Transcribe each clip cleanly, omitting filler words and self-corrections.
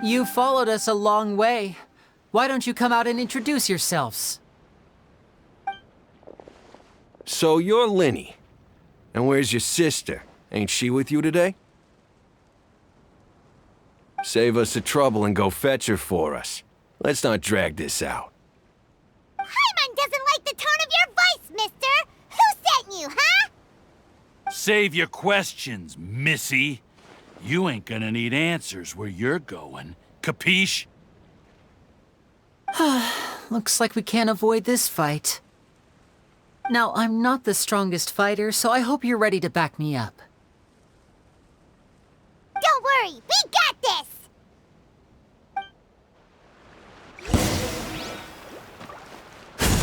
You followed us a long way. Why don't you come out and introduce yourselves? So you're Lyney. And where's your sister? Ain't she with you today? Save us the trouble and go fetch her for us. Let's not drag this out. Paimon doesn't like the tone of your voice, mister! Who sent you, huh? Save your questions, missy. You ain't gonna need answers where you're going. Capiche? Looks like we can't avoid this fight. Now, I'm not the strongest fighter, so I hope you're ready to back me up. Don't worry, we got this!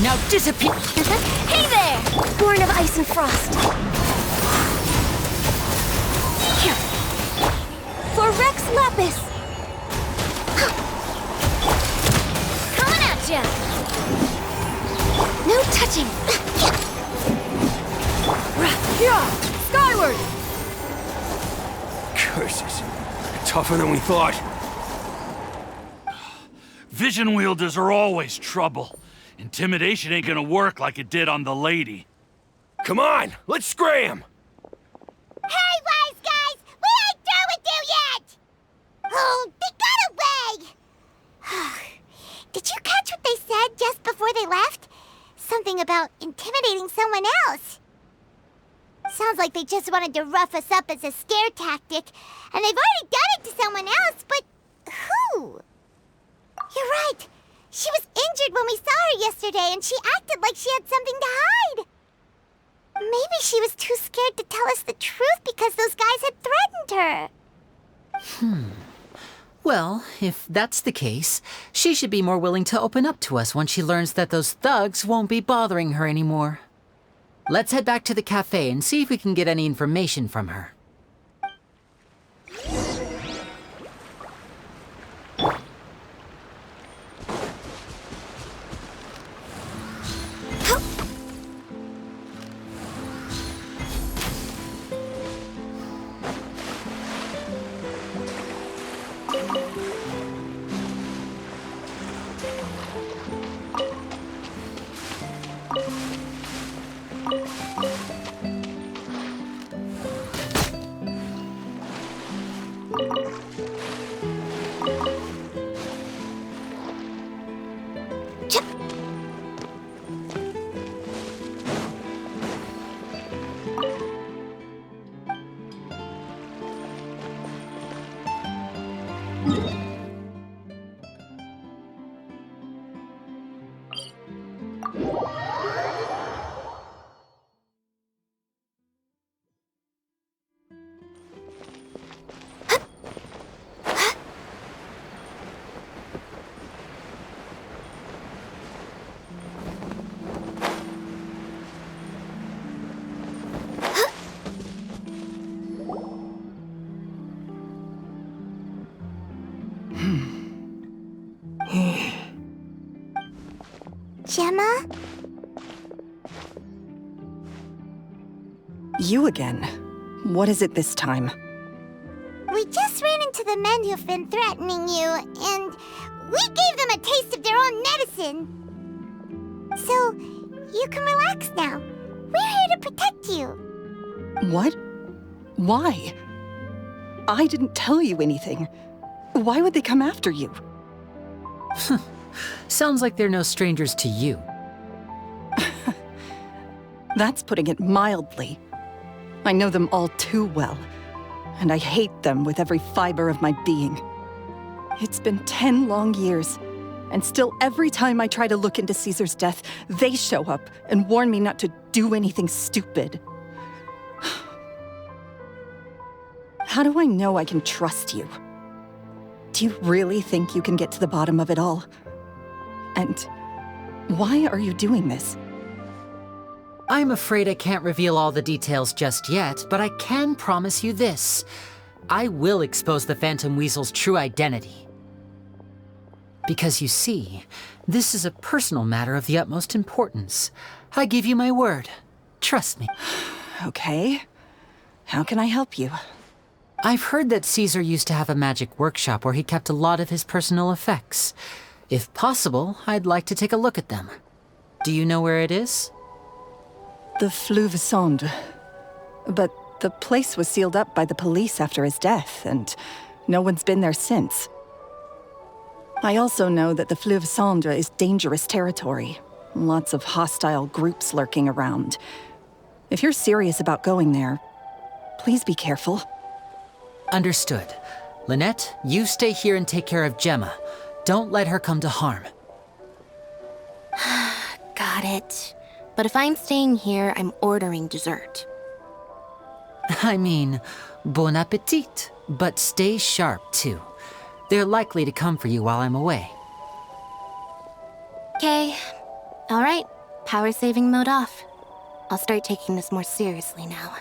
Now disappear! Hey there! Born of ice and frost. Here. For Rex Lapis! Coming at ya! No touching! Skyward! Curses. Tougher than we thought. Vision wielders are always trouble. Intimidation ain't gonna work like it did on the lady. Come on, let's scram! Hey, wise guys! We ain't through with you yet! Oh, they got away! Did you catch what they said just before they left? Something about intimidating someone else. Sounds like they just wanted to rough us up as a scare tactic, and they've already done it to someone else, but who? You're right. She was injured when we saw her yesterday, and she acted like she had something to hide. Maybe she was too scared to tell us the truth because those guys had threatened her. Well, if that's the case, she should be more willing to open up to us once she learns that those thugs won't be bothering her anymore. Let's head back to the cafe and see if we can get any information from her. Gemma? You again. What is it this time? We just ran into the men who've been threatening you, and we gave them a taste of their own medicine. So, you can relax now. We're here to protect you. What? Why? I didn't tell you anything. Why would they come after you? Sounds like they're no strangers to you. That's putting it mildly. I know them all too well, and I hate them with every fiber of my being. It's been 10 long years, and still every time I try to look into Caesar's death, they show up and warn me not to do anything stupid. How do I know I can trust you? Do you really think you can get to the bottom of it all? And why are you doing this? I'm afraid I can't reveal all the details just yet, but I can promise you this. I will expose the Phantom Weasel's true identity. Because you see, this is a personal matter of the utmost importance. I give you my word. Trust me. Okay. How can I help you? I've heard that Caesar used to have a magic workshop where he kept a lot of his personal effects. If possible, I'd like to take a look at them. Do you know where it is? The Fleuve Sonde. But the place was sealed up by the police after his death, and no one's been there since. I also know that the Fleuve Sonde is dangerous territory. Lots of hostile groups lurking around. If you're serious about going there, please be careful. Understood. Lynette, you stay here and take care of Gemma. Don't let her come to harm. Got it. But if I'm staying here, I'm ordering dessert. I mean, bon appetit. But stay sharp, too. They're likely to come for you while I'm away. Okay. All right. Power saving mode off. I'll start taking this more seriously now.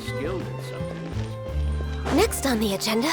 Skilled at something. Next on the agenda...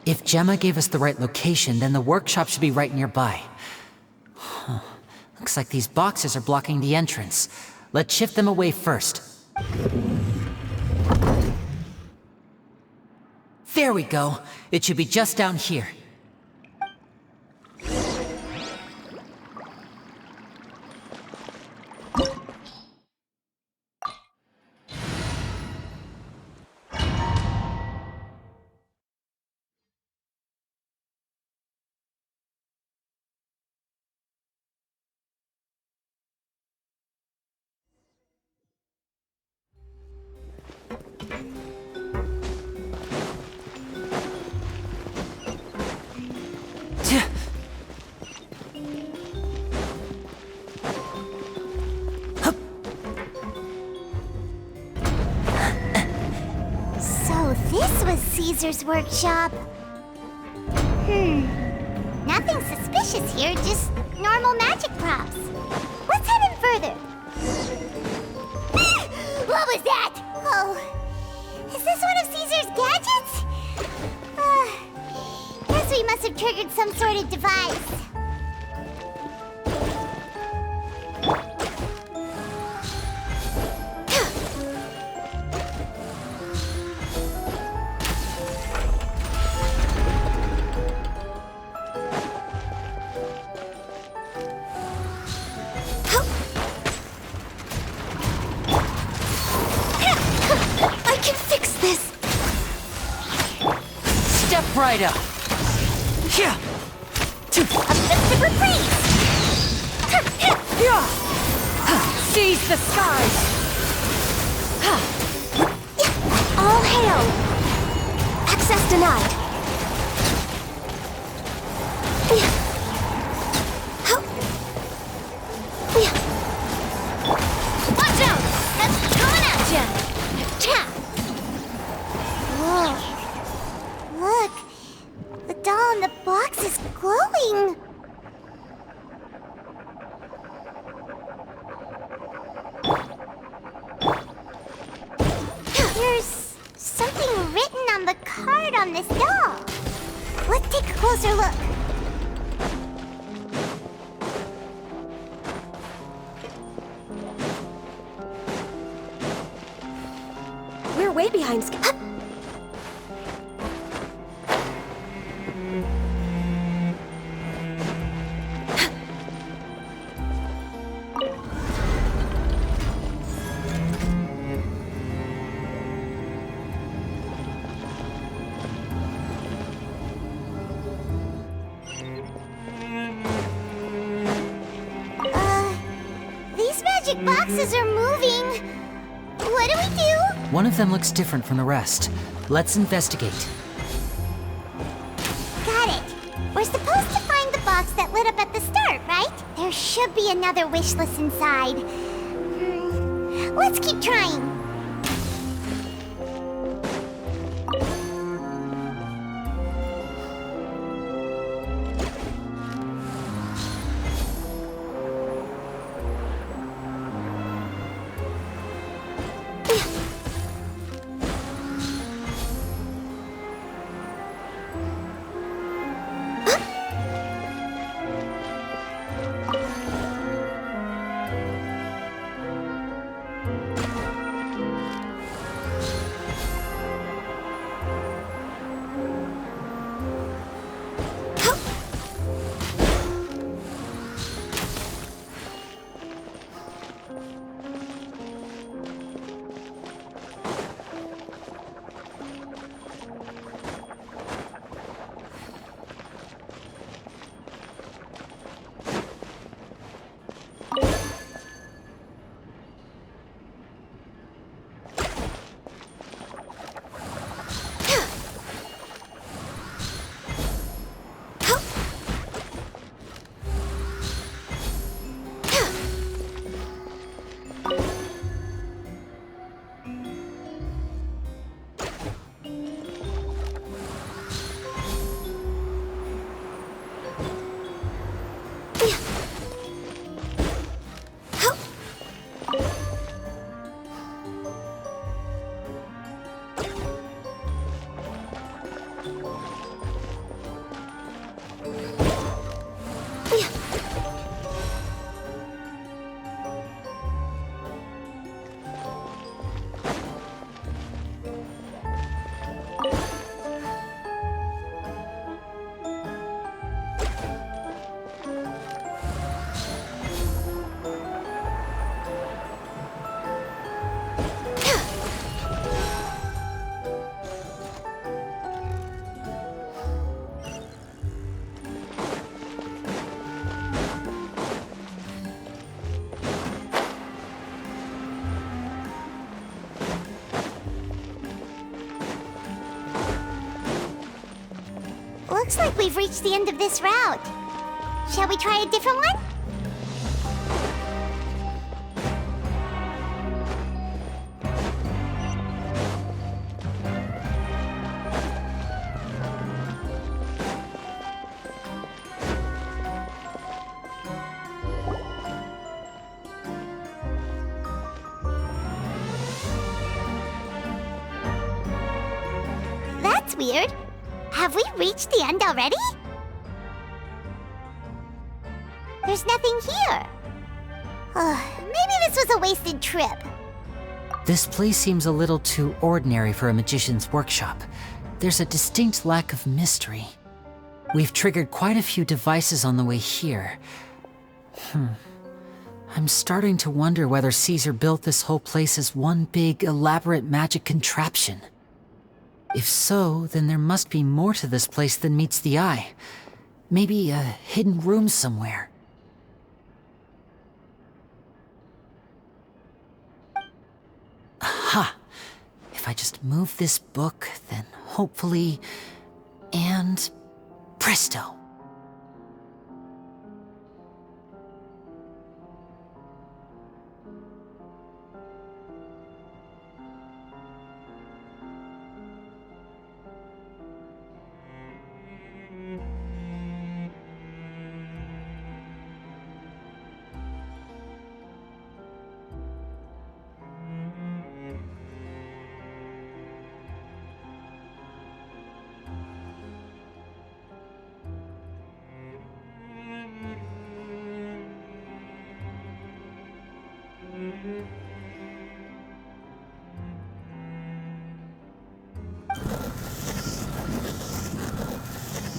If Gemma gave us the right location, then the workshop should be right nearby. Looks like these boxes are blocking the entrance. Let's shift them away first. There we go. It should be just down here. So this was Caesar's workshop. Nothing suspicious here, just normal magic props. Let's head in further. What was that? Oh, is this one of Caesar's gadgets? Guess we must have triggered some sort of device. Right up. Yeah. Offensive reprise! Seize the skies! All hail! Access denied. Watch out! That's coming at ya! Whoa. Look. The doll in the box is glowing. There's something written on the card on this doll. Let's take a closer look. We're way behind schedule. Boxes are moving. What do we do? One of them looks different from the rest. Let's investigate. Got it. We're supposed to find the box that lit up at the start, right? There should be another wish list inside. Let's keep trying. Looks like we've reached the end of this route. Shall we try a different one? That's weird. Have we reached the end already? There's nothing here. Maybe this was a wasted trip. This place seems a little too ordinary for a magician's workshop. There's a distinct lack of mystery. We've triggered quite a few devices on the way here. I'm starting to wonder whether Caesar built this whole place as one big, elaborate magic contraption. If so, then there must be more to this place than meets the eye. Maybe a hidden room somewhere. Aha! If I just move this book, then hopefully... and... presto!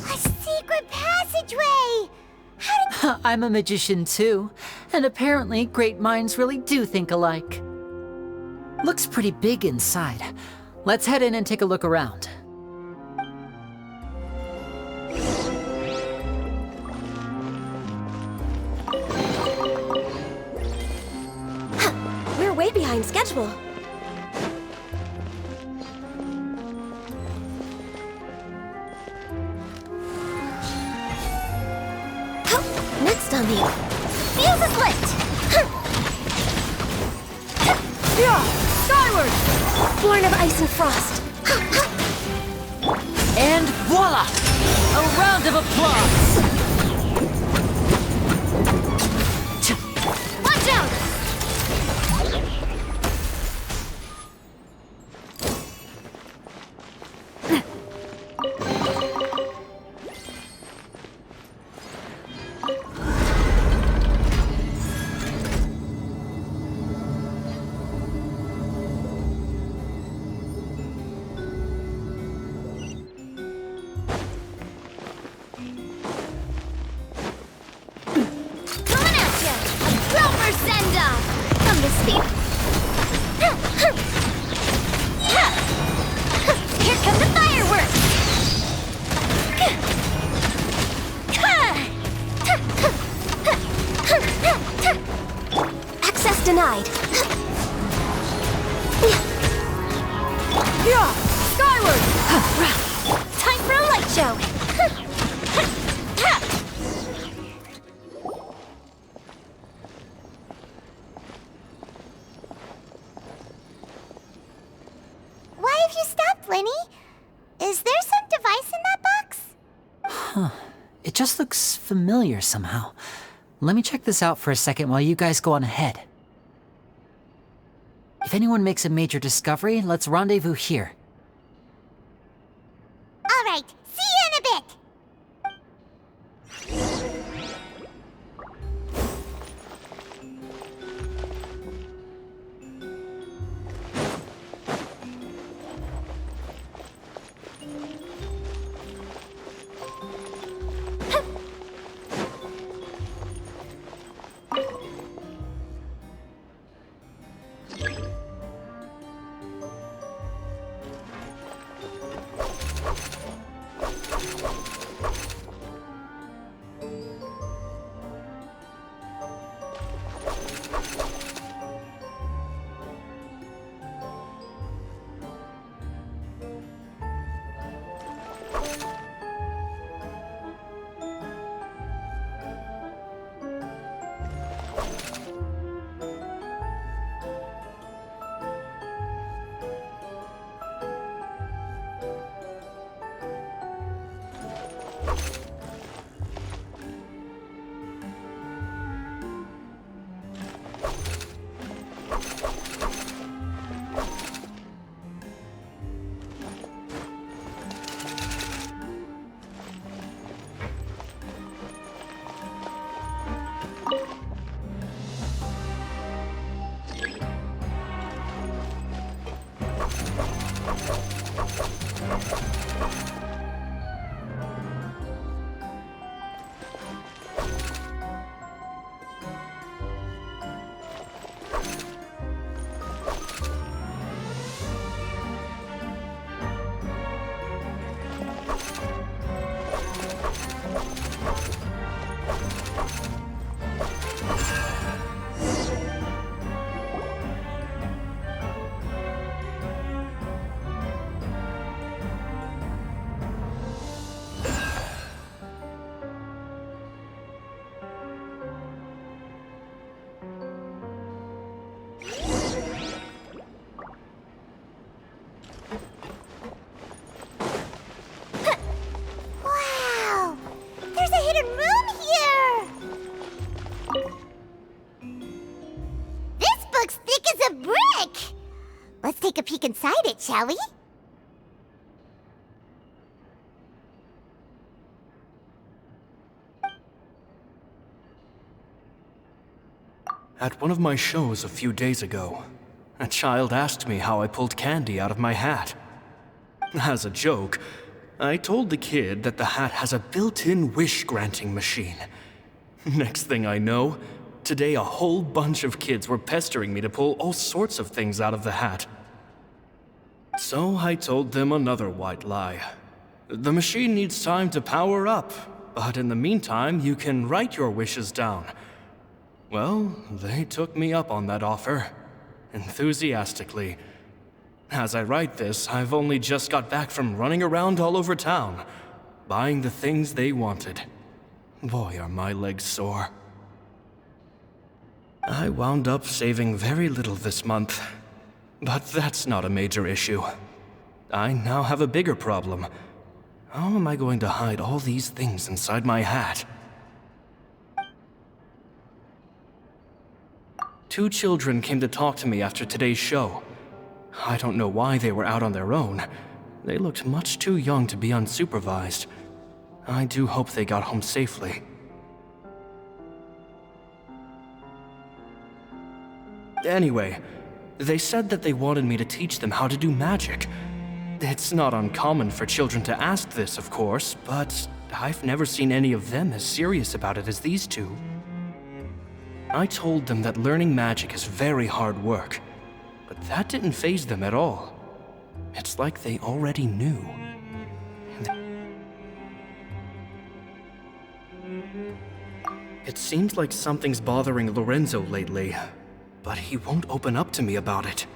A secret passageway! I'm a magician too, and apparently great minds really do think alike. Looks pretty big inside. Let's head in and take a look around. We're way behind schedule. Next on the fuse is lit. Yeah! Skyward! Born of ice and frost. And voila! A round of applause! Watch out! Here come the fireworks! Access denied. Yeah! Skyward! Time for a light show! Why have you stopped, Lyney? Is there some device in that box? It just looks familiar somehow. Let me check this out for a second while you guys go on ahead. If anyone makes a major discovery, let's rendezvous here. All right, see you in a bit! Wow! There's a hidden room here! This book's thick as a brick! Let's take a peek inside it, shall we? At one of my shows a few days ago, a child asked me how I pulled candy out of my hat. As a joke, I told the kid that the hat has a built-in wish-granting machine. Next thing I know, today a whole bunch of kids were pestering me to pull all sorts of things out of the hat. So I told them another white lie. The machine needs time to power up, but in the meantime, you can write your wishes down. Well, they took me up on that offer, enthusiastically. As I write this, I've only just got back from running around all over town, buying the things they wanted. Boy, are my legs sore. I wound up saving very little this month, but that's not a major issue. I now have a bigger problem. How am I going to hide all these things inside my hat? Two children came to talk to me after today's show. I don't know why they were out on their own. They looked much too young to be unsupervised. I do hope they got home safely. Anyway, they said that they wanted me to teach them how to do magic. It's not uncommon for children to ask this, of course, but I've never seen any of them as serious about it as these two. I told them that learning magic is very hard work, but that didn't faze them at all. It's like they already knew. It seems like something's bothering Lorenzo lately, but he won't open up to me about it.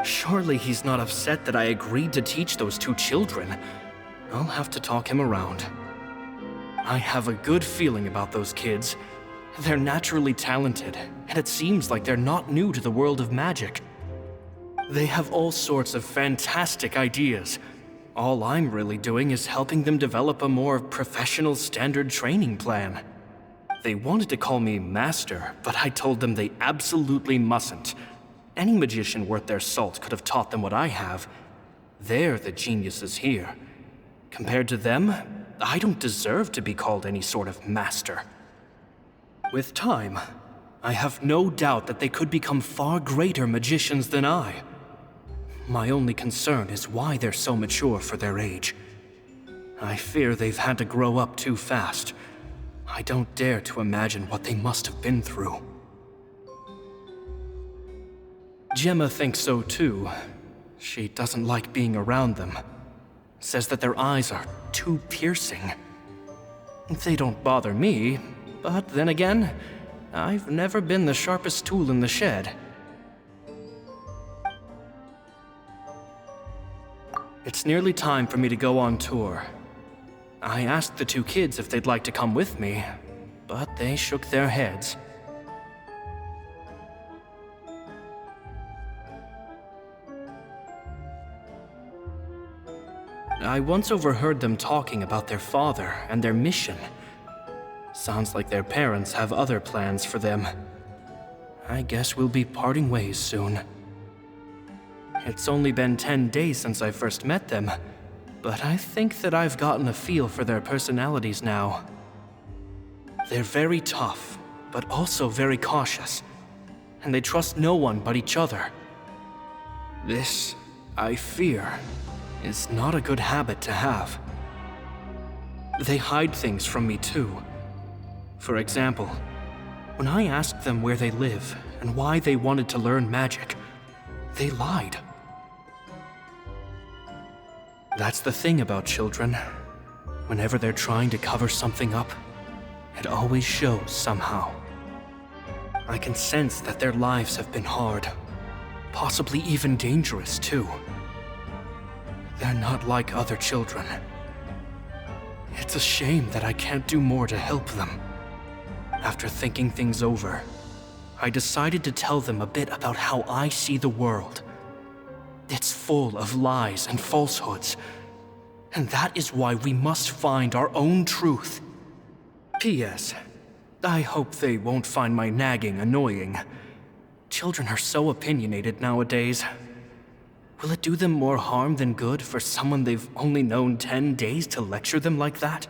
Surely he's not upset that I agreed to teach those two children. I'll have to talk him around. I have a good feeling about those kids. They're naturally talented, and it seems like they're not new to the world of magic. They have all sorts of fantastic ideas. All I'm really doing is helping them develop a more professional standard training plan. They wanted to call me Master, but I told them they absolutely mustn't. Any magician worth their salt could have taught them what I have. They're the geniuses here. Compared to them, I don't deserve to be called any sort of master. With time, I have no doubt that they could become far greater magicians than I. My only concern is why they're so mature for their age. I fear they've had to grow up too fast. I don't dare to imagine what they must have been through. Gemma thinks so too. She doesn't like being around them. Says that their eyes are too piercing. They don't bother me, but then again, I've never been the sharpest tool in the shed. It's nearly time for me to go on tour. I asked the two kids if they'd like to come with me, but they shook their heads. I once overheard them talking about their father and their mission. Sounds like their parents have other plans for them. I guess we'll be parting ways soon. It's only been 10 days since I first met them, but I think that I've gotten a feel for their personalities now. They're very tough, but also very cautious, and they trust no one but each other. This, I fear, is not a good habit to have. They hide things from me too. For example, when I asked them where they live and why they wanted to learn magic, they lied. That's the thing about children. Whenever they're trying to cover something up, it always shows somehow. I can sense that their lives have been hard, possibly even dangerous too. They're not like other children. It's a shame that I can't do more to help them. After thinking things over, I decided to tell them a bit about how I see the world. It's full of lies and falsehoods, and that is why we must find our own truth. P.S. I hope they won't find my nagging annoying. Children are so opinionated nowadays. Will it do them more harm than good for someone they've only known 10 days to lecture them like that?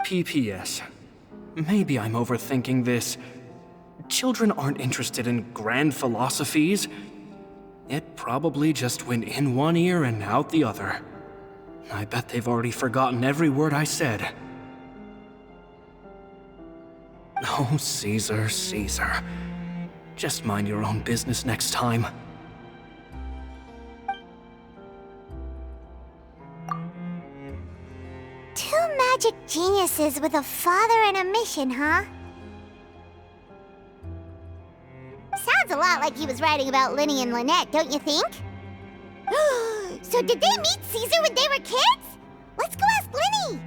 P.P.S. Maybe I'm overthinking this. Children aren't interested in grand philosophies. It probably just went in one ear and out the other. I bet they've already forgotten every word I said. Oh, Caesar, Caesar. Just mind your own business next time. Two magic geniuses with a father and a mission, huh? Sounds a lot like he was writing about Lyney and Lynette, don't you think? So did they meet Caesar when they were kids? Let's go ask Lyney!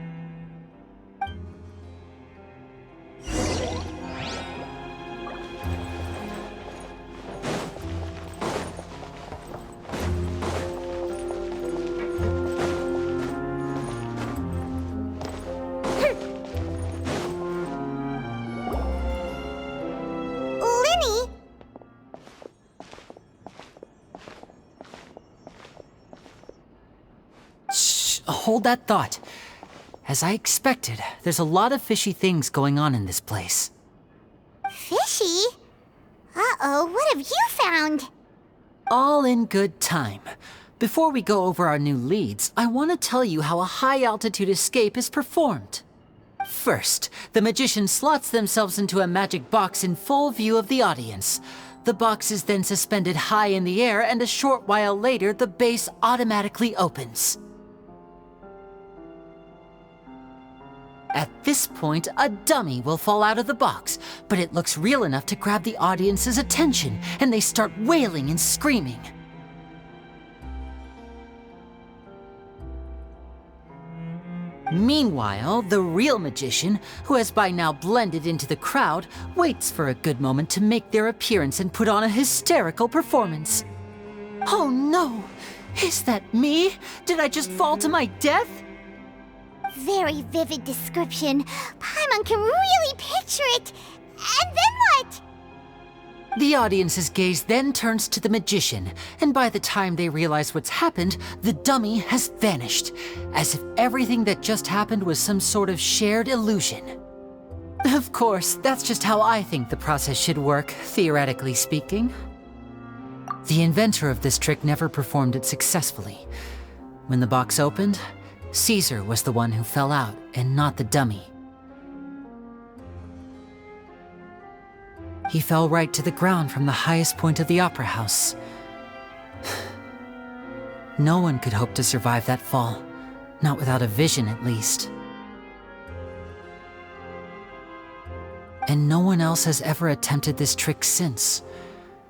Lyney? Shh, hold that thought. As I expected, there's a lot of fishy things going on in this place. Fishy? Uh-oh, what have you found? All in good time. Before we go over our new leads, I want to tell you how a high-altitude escape is performed. First, the magician slots themselves into a magic box in full view of the audience. The box is then suspended high in the air, and a short while later, the base automatically opens. At this point, a dummy will fall out of the box, but it looks real enough to grab the audience's attention, and they start wailing and screaming. Meanwhile, the real magician, who has by now blended into the crowd, waits for a good moment to make their appearance and put on a hysterical performance. Oh no! Is that me? Did I just fall to my death? Very vivid description. Paimon can really picture it. And then what? The audience's gaze then turns to the magician, and by the time they realize what's happened, the dummy has vanished, as if everything that just happened was some sort of shared illusion. Of course, that's just how I think the process should work, theoretically speaking. The inventor of this trick never performed it successfully. When the box opened, Caesar was the one who fell out, and not the dummy. He fell right to the ground from the highest point of the opera house. No one could hope to survive that fall, not without a vision at least. And no one else has ever attempted this trick since.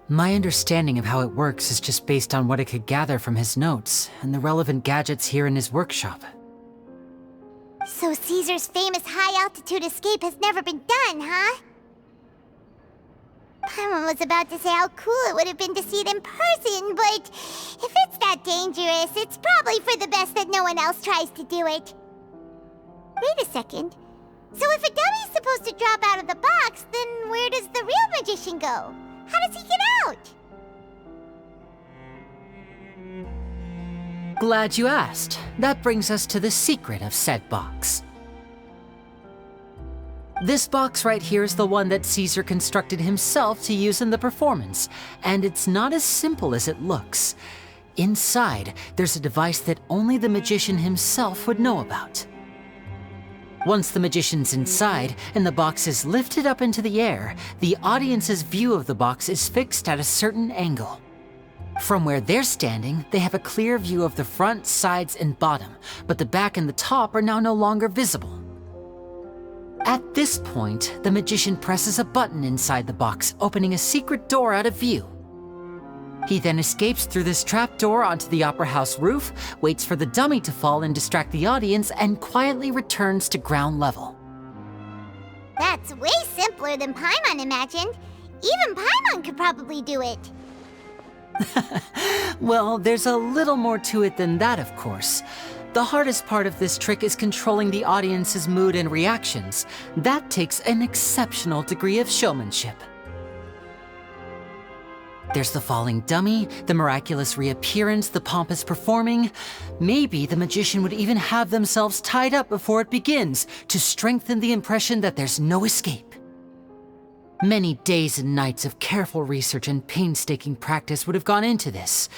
My understanding of how it works is just based on what I could gather from his notes and the relevant gadgets here in his workshop. So Caesar's famous high-altitude escape has never been done, huh? Paimon was about to say how cool it would have been to see it in person, but if it's that dangerous, it's probably for the best that no one else tries to do it. Wait a second. So if a dummy's supposed to drop out of the box, then where does the real magician go? How does he get out? Glad you asked. That brings us to the secret of said box. This box right here is the one that Caesar constructed himself to use in the performance, and it's not as simple as it looks. Inside, there's a device that only the magician himself would know about. Once the magician's inside and the box is lifted up into the air, the audience's view of the box is fixed at a certain angle. From where they're standing, they have a clear view of the front, sides, and bottom, but the back and the top are now no longer visible. At this point, the magician presses a button inside the box, opening a secret door out of view. He then escapes through this trapdoor onto the opera house roof, waits for the dummy to fall and distract the audience, and quietly returns to ground level. That's way simpler than Paimon imagined. Even Paimon could probably do it. Well, there's a little more to it than that, of course. The hardest part of this trick is controlling the audience's mood and reactions. That takes an exceptional degree of showmanship. There's the falling dummy, the miraculous reappearance, the pompous performing. Maybe the magician would even have themselves tied up before it begins to strengthen the impression that there's no escape. Many days and nights of careful research and painstaking practice would have gone into this,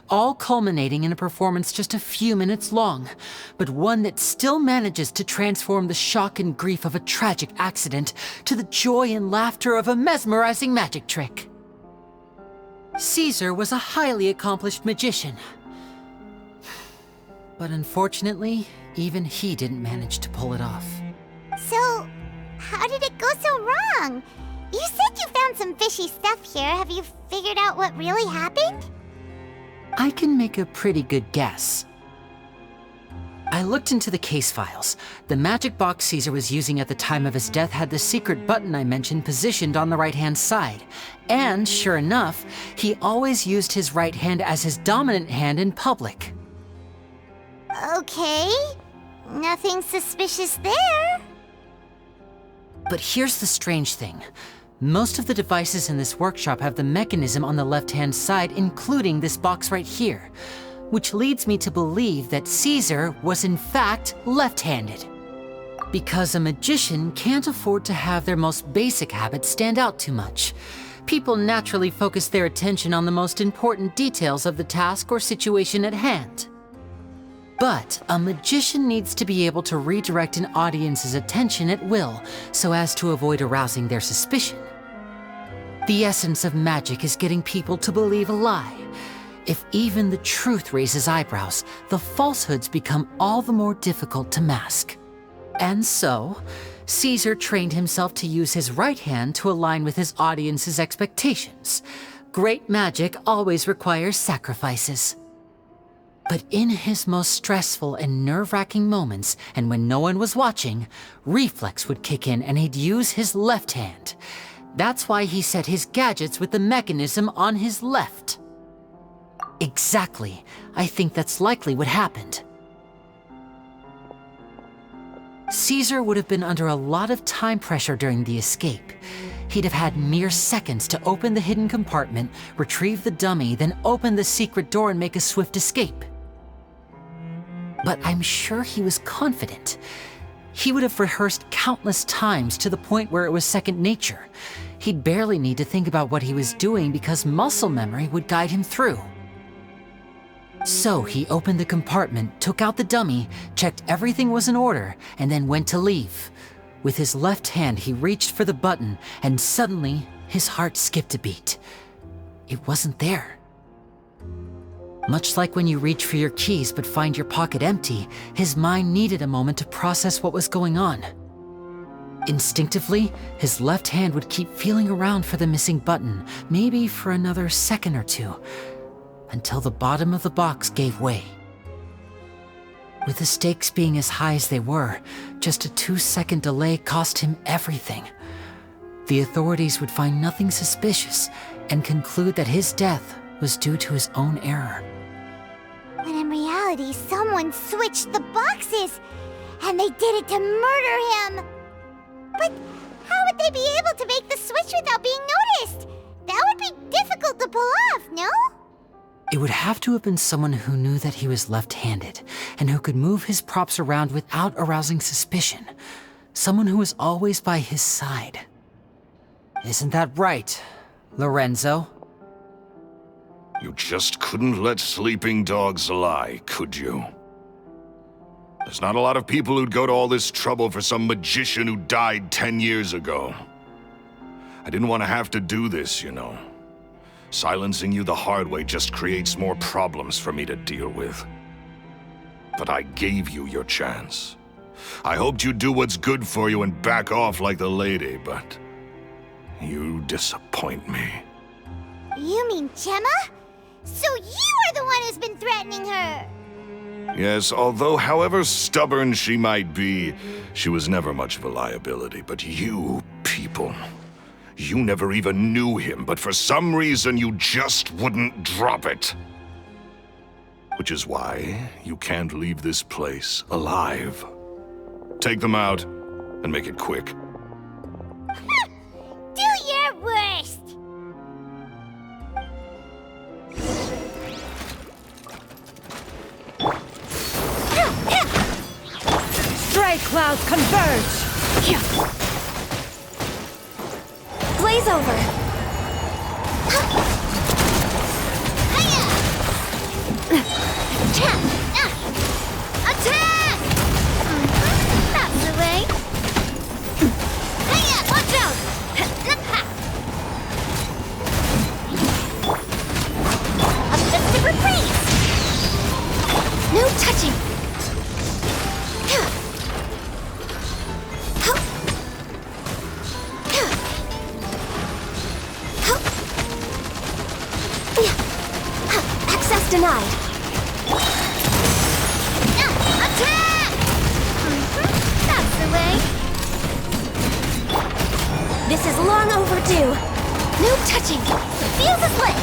all culminating in a performance just a few minutes long, but one that still manages to transform the shock and grief of a tragic accident to the joy and laughter of a mesmerizing magic trick. Caesar was a highly accomplished magician, but unfortunately, even he didn't manage to pull it off. So, how did it go so wrong? You said you found some fishy stuff here. Have you figured out what really happened? I can make a pretty good guess. I looked into the case files. The magic box Caesar was using at the time of his death had the secret button I mentioned positioned on the right-hand side. And sure enough, he always used his right hand as his dominant hand in public. Okay. Nothing suspicious there. But here's the strange thing. Most of the devices in this workshop have the mechanism on the left-hand side, including this box right here, which leads me to believe that Caesar was in fact left-handed. Because a magician can't afford to have their most basic habits stand out too much. People naturally focus their attention on the most important details of the task or situation at hand. But a magician needs to be able to redirect an audience's attention at will so as to avoid arousing their suspicion. The essence of magic is getting people to believe a lie. If even the truth raises eyebrows, the falsehoods become all the more difficult to mask. And so, Caesar trained himself to use his right hand to align with his audience's expectations. Great magic always requires sacrifices. But in his most stressful and nerve-wracking moments, and when no one was watching, reflex would kick in and he'd use his left hand. That's why he set his gadgets with the mechanism on his left. Exactly. I think that's likely what happened. Caesar would have been under a lot of time pressure during the escape. He'd have had mere seconds to open the hidden compartment, retrieve the dummy, then open the secret door and make a swift escape. But I'm sure he was confident. He would have rehearsed countless times to the point where it was second nature. He'd barely need to think about what he was doing because muscle memory would guide him through. So he opened the compartment, took out the dummy, checked everything was in order, and then went to leave. With his left hand, he reached for the button, and suddenly, his heart skipped a beat. It wasn't there. Much like when you reach for your keys but find your pocket empty, his mind needed a moment to process what was going on. Instinctively, his left hand would keep feeling around for the missing button, maybe for another second or two, until the bottom of the box gave way. With the stakes being as high as they were, just a 2-second delay cost him everything. The authorities would find nothing suspicious and conclude that his death was due to his own error. When in reality, someone switched the boxes, and they did it to murder him. But how would they be able to make the switch without being noticed? That would be difficult to pull off, no? It would have to have been someone who knew that he was left-handed, and who could move his props around without arousing suspicion. Someone who was always by his side. Isn't that right, Lorenzo? You just couldn't let sleeping dogs lie, could you? There's not a lot of people who'd go to all this trouble for some magician who died 10 years ago. I didn't want to have to do this, you know. Silencing you the hard way just creates more problems for me to deal with. But I gave you your chance. I hoped you'd do what's good for you and back off like the lady, but you disappoint me. You mean Gemma? So you are the one who's been threatening her! Yes, although however stubborn she might be, she was never much of a liability. But you people, you never even knew him, but for some reason you just wouldn't drop it. Which is why you can't leave this place alive. Take them out, and make it quick. Do your worst! Stray clouds converge! Blaze over! Attack! That's the way! Watch out! Objective reprise! No touching! Access denied. Attack! That's the way. This is long overdue. No touching. Fuse is lit.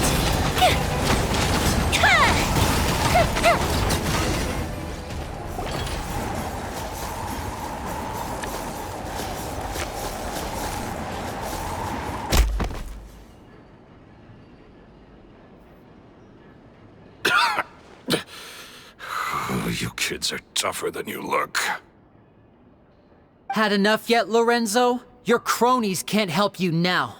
You kids are tougher than you look. Had enough yet, Lorenzo? Your cronies can't help you now.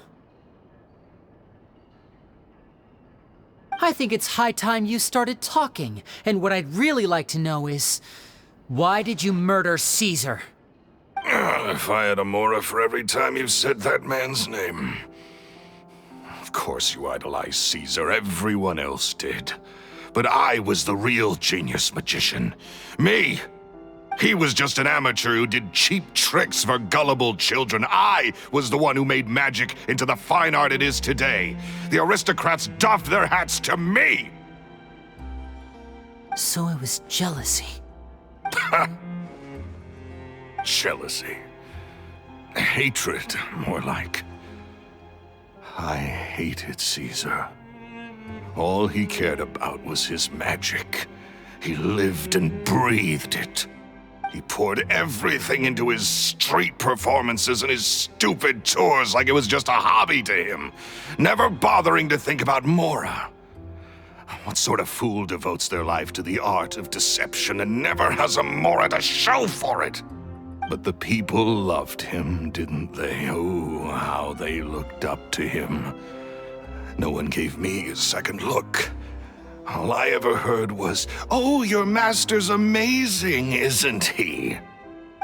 I think it's high time you started talking, and what I'd really like to know is, why did you murder Caesar? If I had a mora for every time you said that man's name. Of course you idolized Caesar, everyone else did. But I was the real genius magician. Me! He was just an amateur who did cheap tricks for gullible children. I was the one who made magic into the fine art it is today. The aristocrats doffed their hats to me! So it was jealousy. Jealousy. Hatred, more like. I hated Caesar. All he cared about was his magic. He lived and breathed it. He poured everything into his street performances and his stupid tours like it was just a hobby to him, never bothering to think about Mora. What sort of fool devotes their life to the art of deception and never has a Mora to show for it? But the people loved him, didn't they? Oh, how they looked up to him. No one gave me a second look. All I ever heard was, "Oh, your master's amazing, isn't he?"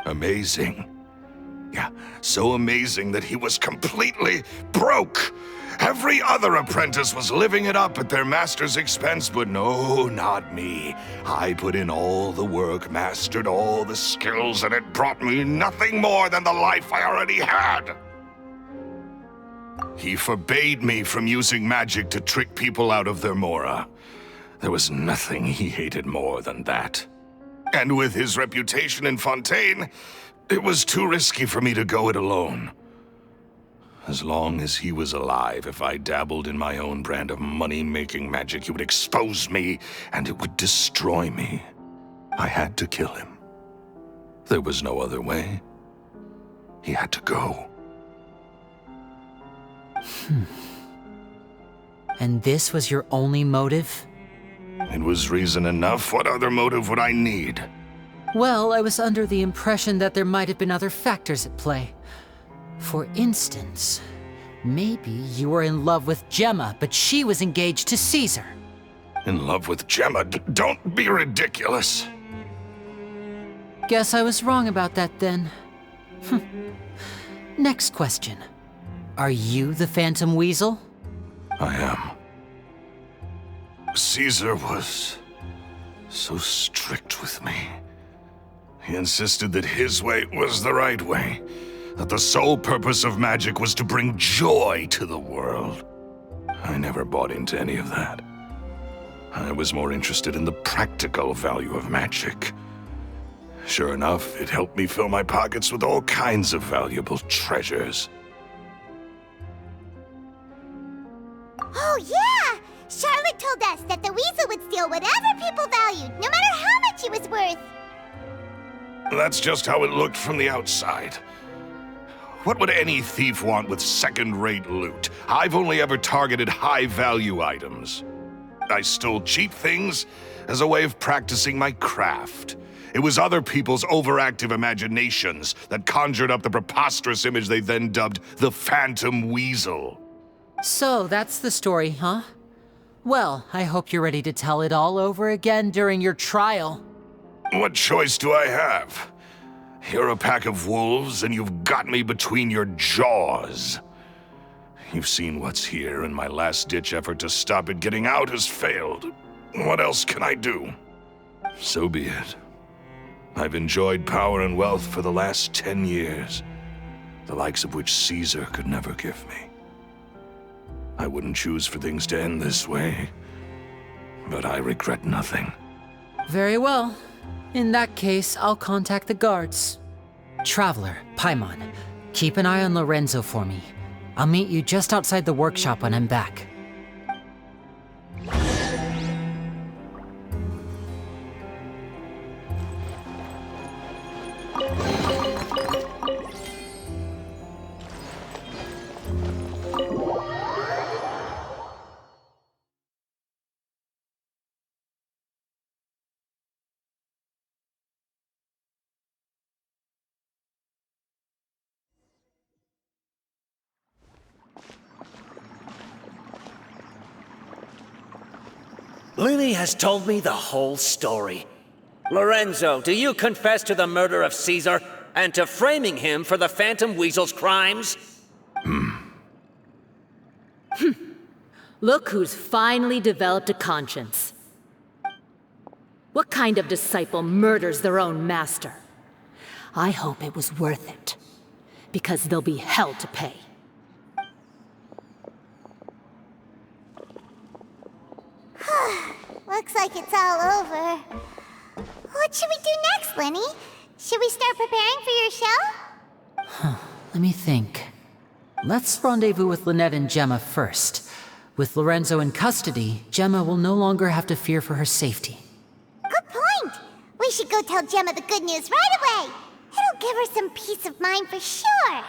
Amazing. Yeah, so amazing that he was completely broke. Every other apprentice was living it up at their master's expense, but no, not me. I put in all the work, mastered all the skills, and it brought me nothing more than the life I already had. He forbade me from using magic to trick people out of their mora. There was nothing he hated more than that. And with his reputation in Fontaine, it was too risky for me to go it alone. As long as he was alive, if I dabbled in my own brand of money-making magic, he would expose me, and it would destroy me. I had to kill him. There was no other way. He had to go. And this was your only motive? It was reason enough. What other motive would I need? Well, I was under the impression that there might have been other factors at play. For instance, maybe you were in love with Gemma, but she was engaged to Caesar. In love with Gemma? Don't be ridiculous. Guess I was wrong about that then. Next question. Are you the Phantom Weasel? I am. Caesar was so strict with me. He insisted that his way was the right way, that the sole purpose of magic was to bring joy to the world. I never bought into any of that. I was more interested in the practical value of magic. Sure enough, it helped me fill my pockets with all kinds of valuable treasures. Oh, yeah! Charlotte told us that the weasel would steal whatever people valued, no matter how much it was worth. That's just how it looked from the outside. What would any thief want with second-rate loot? I've only ever targeted high-value items. I stole cheap things as a way of practicing my craft. It was other people's overactive imaginations that conjured up the preposterous image they then dubbed the Phantom Weasel. So that's the story, huh? Well, I hope you're ready to tell it all over again during your trial. What choice do I have? You're a pack of wolves, and you've got me between your jaws. You've seen what's here, and my last-ditch effort to stop it getting out has failed. What else can I do? So be it. I've enjoyed power and wealth for the last 10 years, the likes of which Caesar could never give me. I wouldn't choose for things to end this way, but I regret nothing. Very well. In that case, I'll contact the guards. Traveler, Paimon, keep an eye on Lorenzo for me. I'll meet you just outside the workshop when I'm back. Lyney has told me the whole story. Lorenzo, do you confess to the murder of Caesar and to framing him for the Phantom Weasel's crimes? Look who's finally developed a conscience. What kind of disciple murders their own master? I hope it was worth it, because there'll be hell to pay. Looks like it's all over. What should we do next, Lyney? Should we start preparing for your show? Let me think. Let's rendezvous with Lynette and Gemma first. With Lorenzo in custody, Gemma will no longer have to fear for her safety. Good point. We should go tell Gemma the good news right away. It'll give her some peace of mind for sure.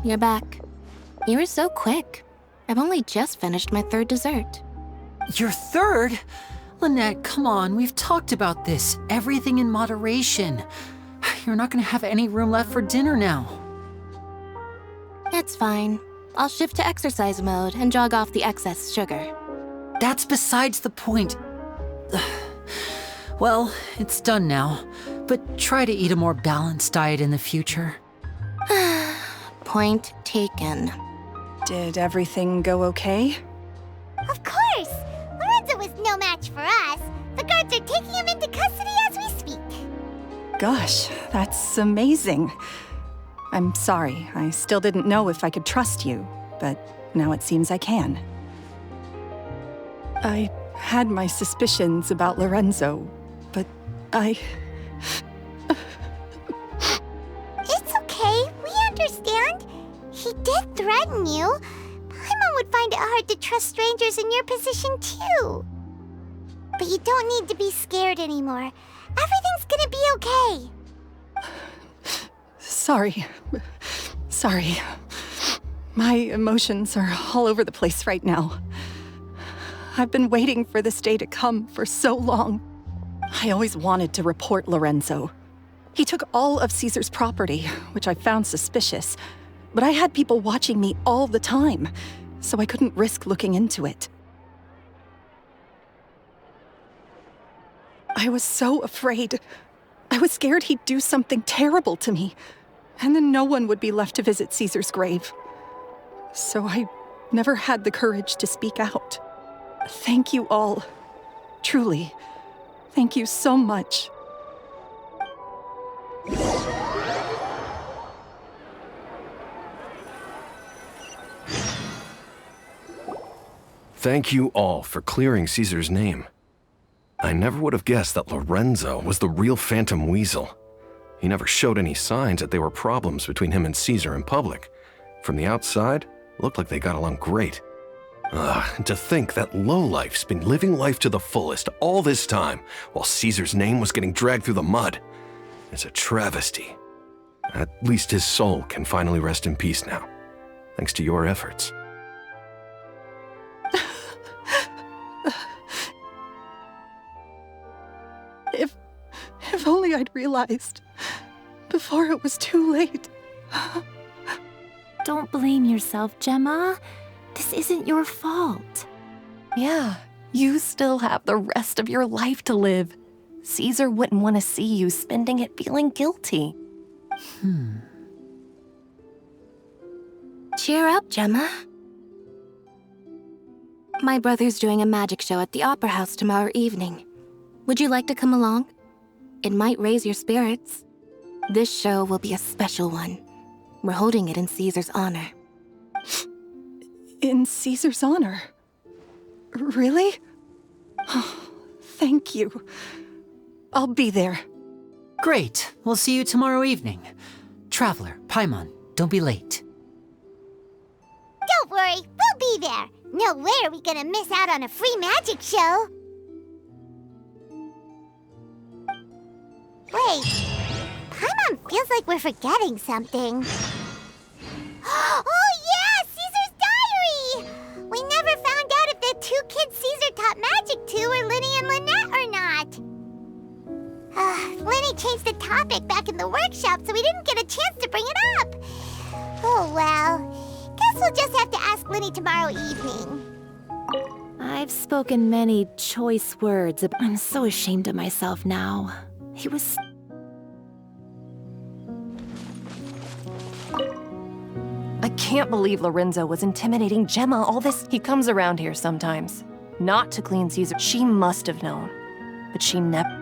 you're back. You were so quick. I've only just finished my third dessert. Your third? Lynette, come on, we've talked about this. Everything in moderation. You're not gonna have any room left for dinner now. It's fine. I'll shift to exercise mode and jog off the excess sugar. That's besides the point. Well, it's done now, but try to eat a more balanced diet in the future. Point taken. Did everything go okay? Of course! Lorenzo was no match for us. The guards are taking him into custody as we speak. Gosh, that's amazing. I'm sorry, I still didn't know if I could trust you, but now it seems I can. I had my suspicions about Lorenzo, but I... It's okay, we understand. He did threaten you. Paimon would find it hard to trust strangers in your position too. But you don't need to be scared anymore. Everything's gonna be okay. Sorry. My emotions are all over the place right now. I've been waiting for this day to come for so long. I always wanted to report Lorenzo. He took all of Caesar's property, which I found suspicious, but I had people watching me all the time, so I couldn't risk looking into it. I was so afraid. I was scared he'd do something terrible to me, and then no one would be left to visit Caesar's grave. So I never had the courage to speak out. Thank you all. Truly. Thank you so much. Thank you all for clearing Caesar's name. I never would have guessed that Lorenzo was the real Phantom Weasel. He never showed any signs that there were problems between him and Caesar in public. From the outside, it looked like they got along great. And to think that lowlife's been living life to the fullest all this time while Caesar's name was getting dragged through the mud. It's a travesty. At least his soul can finally rest in peace now, thanks to your efforts. If only I'd realized before it was too late. Don't blame yourself, Gemma. This isn't your fault. Yeah, you still have the rest of your life to live. Caesar wouldn't want to see you spending it feeling guilty. Cheer up, Gemma. My brother's doing a magic show at the Opera House tomorrow evening. Would you like to come along? It might raise your spirits. This show will be a special one. We're holding it in Caesar's honor. In Caesar's honor? Really? Oh, thank you. I'll be there. Great. We'll see you tomorrow evening. Traveler, Paimon, don't be late. Don't worry, we'll be there. No way are we gonna miss out on a free magic show. Wait, Paimon feels like we're forgetting something. Oh yeah, Caesar's diary! We never found out if the two kids Caesar taught magic to were Lyney and Lynette or not. Lyney changed the topic back in the workshop, so we didn't get a chance to bring it up. Oh well, guess we'll just have to ask Lyney tomorrow evening. I've spoken many choice words. I'm so ashamed of myself now. He was... I can't believe Lorenzo was intimidating Gemma all this. He comes around here sometimes. Not to clean Caesar. She must have known. But she never...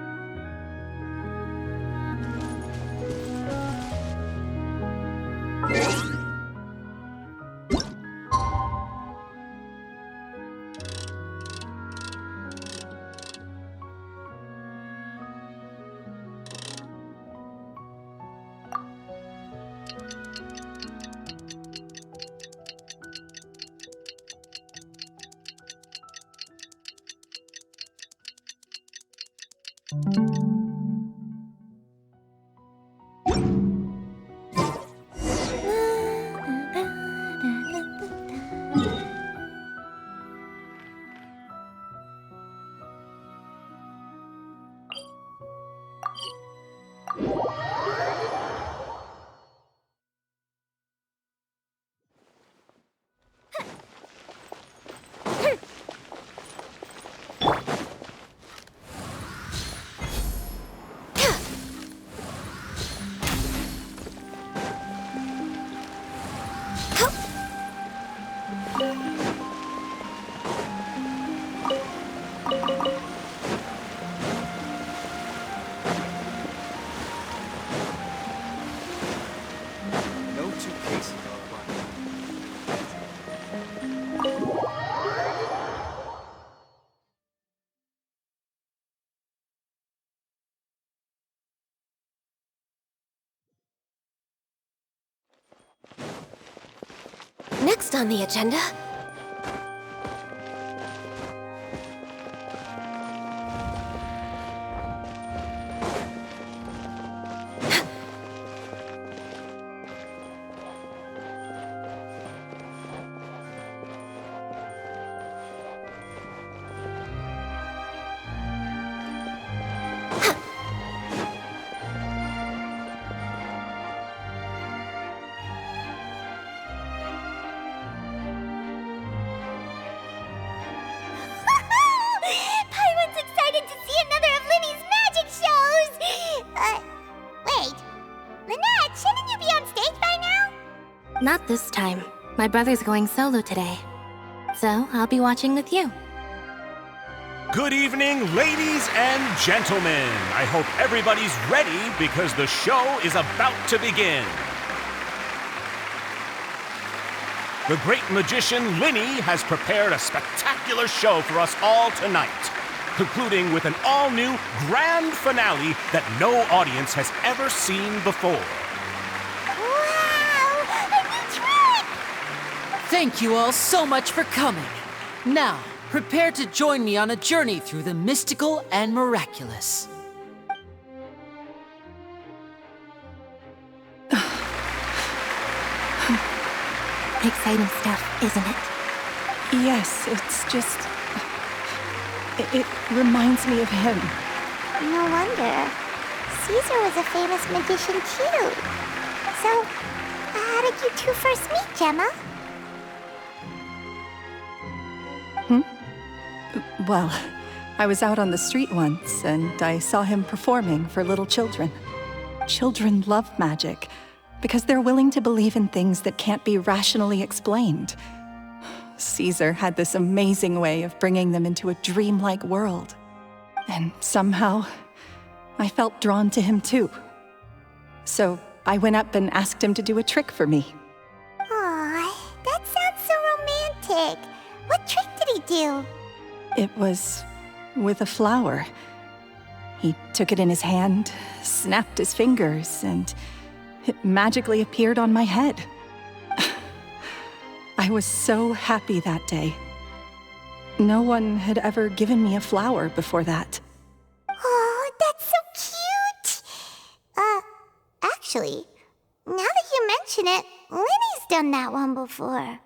Next on the agenda... Paimon's excited to see another of Lyney's magic shows! Wait. Lynette, shouldn't you be on stage by now? Not this time. My brother's going solo today. So I'll be watching with you. Good evening, ladies and gentlemen. I hope everybody's ready because the show is about to begin. The great magician Lyney has prepared a spectacular show for us all tonight, concluding with an all-new grand finale that no audience has ever seen before. Wow! A new trick! Thank you all so much for coming. Now, prepare to join me on a journey through the mystical and miraculous. Exciting stuff, isn't it? Yes, it's just... It reminds me of him. No wonder. Caesar was a famous magician too. So, how did you two first meet, Gemma? Well, I was out on the street once, and I saw him performing for little children. Children love magic, because they're willing to believe in things that can't be rationally explained. Caesar had this amazing way of bringing them into a dreamlike world. And somehow, I felt drawn to him too. So I went up and asked him to do a trick for me. Aw, that sounds so romantic. What trick did he do? It was with a flower. He took it in his hand, snapped his fingers, and it magically appeared on my head. I was so happy that day. No one had ever given me a flower before that. Oh, that's so cute! Actually, now that you mention it, Lyney's done that one before.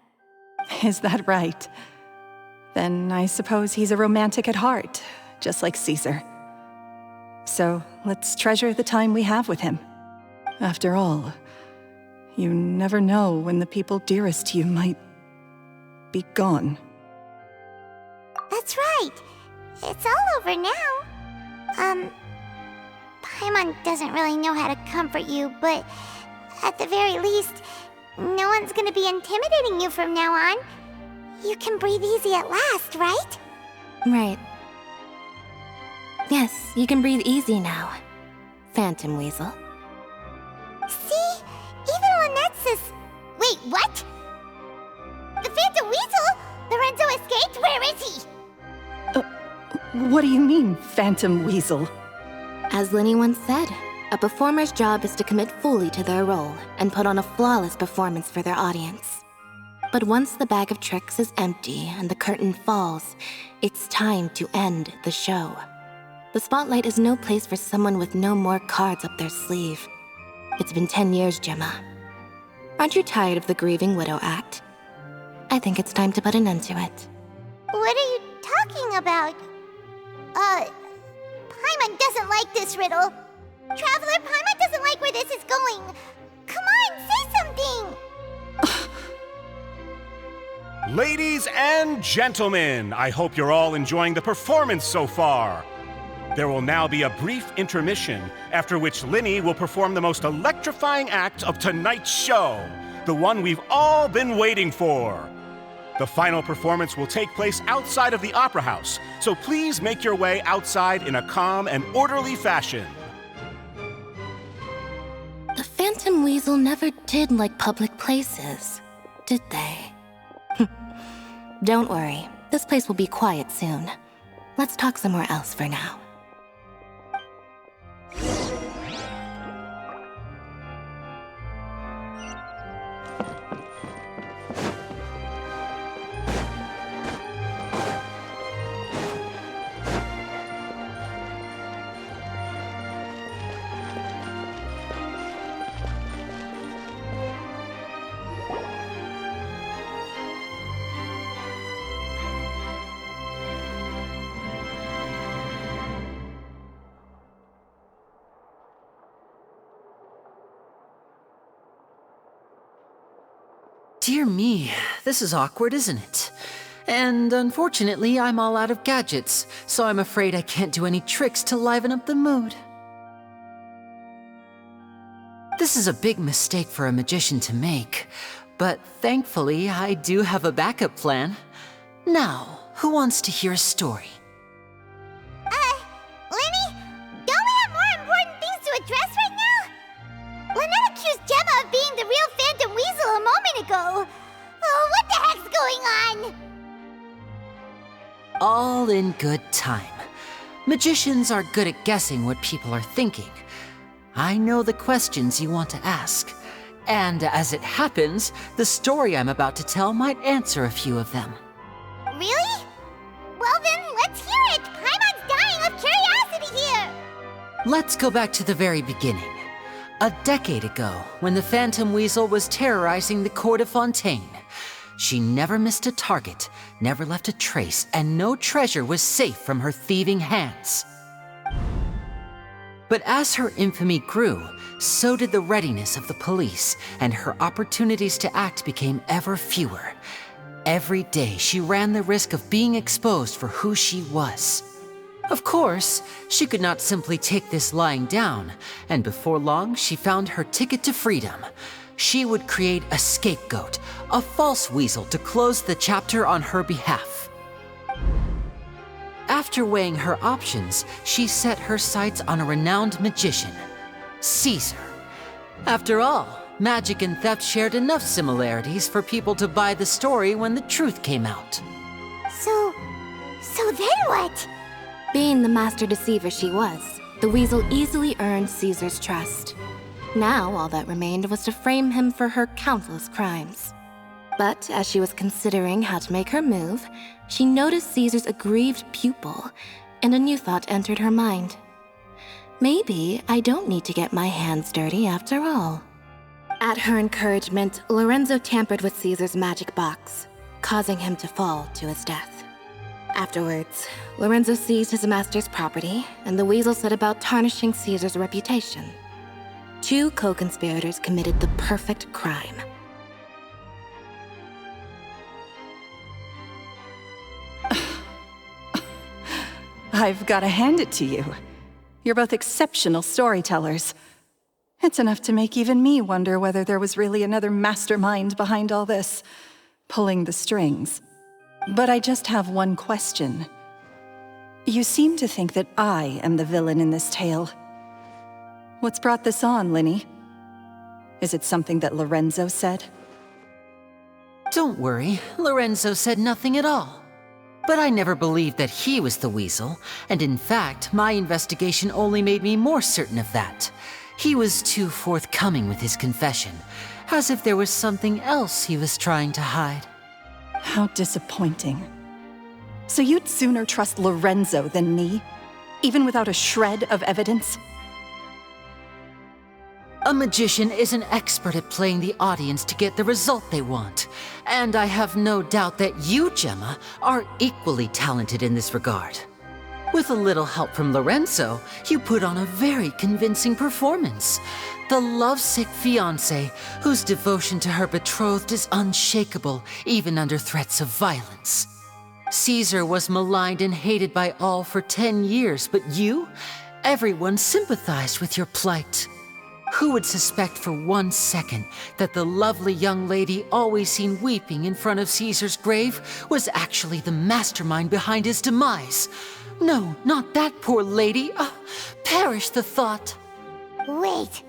Is that right? Then I suppose he's a romantic at heart, just like Caesar. So let's treasure the time we have with him. After all, you never know when the people dearest to you might be gone. That's right. It's all over now. Paimon doesn't really know how to comfort you, but at the very least, no one's gonna be intimidating you from now on. You can breathe easy at last, right? Right. Yes, you can breathe easy now, Phantom Weasel. See? Even Lynette says... Wait, what? The Phantom Weasel? Lorenzo escaped? Where is he? What do you mean, Phantom Weasel? As Lyney once said, a performer's job is to commit fully to their role and put on a flawless performance for their audience. But once the bag of tricks is empty and the curtain falls, it's time to end the show. The spotlight is no place for someone with no more cards up their sleeve. It's been 10 years, Gemma. Aren't you tired of the grieving widow act? I think it's time to put an end to it. What are you talking about? Paimon doesn't like this riddle. Traveler, Paimon doesn't like where this is going. Come on, say something! Ladies and gentlemen, I hope you're all enjoying the performance so far. There will now be a brief intermission, after which Lyney will perform the most electrifying act of tonight's show, the one we've all been waiting for. The final performance will take place outside of the Opera House, so please make your way outside in a calm and orderly fashion. The Phantom Weasel never did like public places, did they? Don't worry, this place will be quiet soon. Let's talk somewhere else for now. Dear me, this is awkward, isn't it? And unfortunately, I'm all out of gadgets, so I'm afraid I can't do any tricks to liven up the mood. This is a big mistake for a magician to make, but thankfully, I do have a backup plan. Now, who wants to hear a story? Lyney? Don't we have more important things to address right now? Lynette accused Gemma of being the real Phantom Weasel a moment ago. Oh, what the heck's going on? All in good time. Magicians are good at guessing what people are thinking. I know the questions you want to ask. And as it happens, the story I'm about to tell might answer a few of them. Really? Well then, let's hear it! Paimon's dying of curiosity here! Let's go back to the very beginning. A decade ago, when the Phantom Weasel was terrorizing the court of Fontaine. She never missed a target, never left a trace, and no treasure was safe from her thieving hands. But as her infamy grew, so did the readiness of the police, and her opportunities to act became ever fewer. Every day, she ran the risk of being exposed for who she was. Of course, she could not simply take this lying down, and before long, she found her ticket to freedom. She would create a scapegoat, a false weasel to close the chapter on her behalf. After weighing her options, she set her sights on a renowned magician, Caesar. After all, magic and theft shared enough similarities for people to buy the story when the truth came out. So then what? Being the master deceiver she was, the weasel easily earned Caesar's trust. Now, all that remained was to frame him for her countless crimes. But as she was considering how to make her move, she noticed Caesar's aggrieved pupil, and a new thought entered her mind. Maybe I don't need to get my hands dirty after all. At her encouragement, Lorenzo tampered with Caesar's magic box, causing him to fall to his death. Afterwards, Lorenzo seized his master's property, and the weasel set about tarnishing Caesar's reputation. Two co-conspirators committed the perfect crime. I've got to hand it to you. You're both exceptional storytellers. It's enough to make even me wonder whether there was really another mastermind behind all this, pulling the strings. But I just have one question. You seem to think that I am the villain in this tale. What's brought this on, Lyney? Is it something that Lorenzo said? Don't worry, Lorenzo said nothing at all. But I never believed that he was the weasel, and in fact, my investigation only made me more certain of that. He was too forthcoming with his confession, as if there was something else he was trying to hide. How disappointing. So you'd sooner trust Lorenzo than me? Even without a shred of evidence? A magician is an expert at playing the audience to get the result they want. And I have no doubt that you, Gemma, are equally talented in this regard. With a little help from Lorenzo, you put on a very convincing performance. The lovesick fiancé, whose devotion to her betrothed is unshakable, even under threats of violence. Caesar was maligned and hated by all for 10 years, but you? Everyone sympathized with your plight. Who would suspect for 1 second that the lovely young lady always seen weeping in front of Caesar's grave was actually the mastermind behind his demise? No, not that poor lady. Perish the thought. Wait,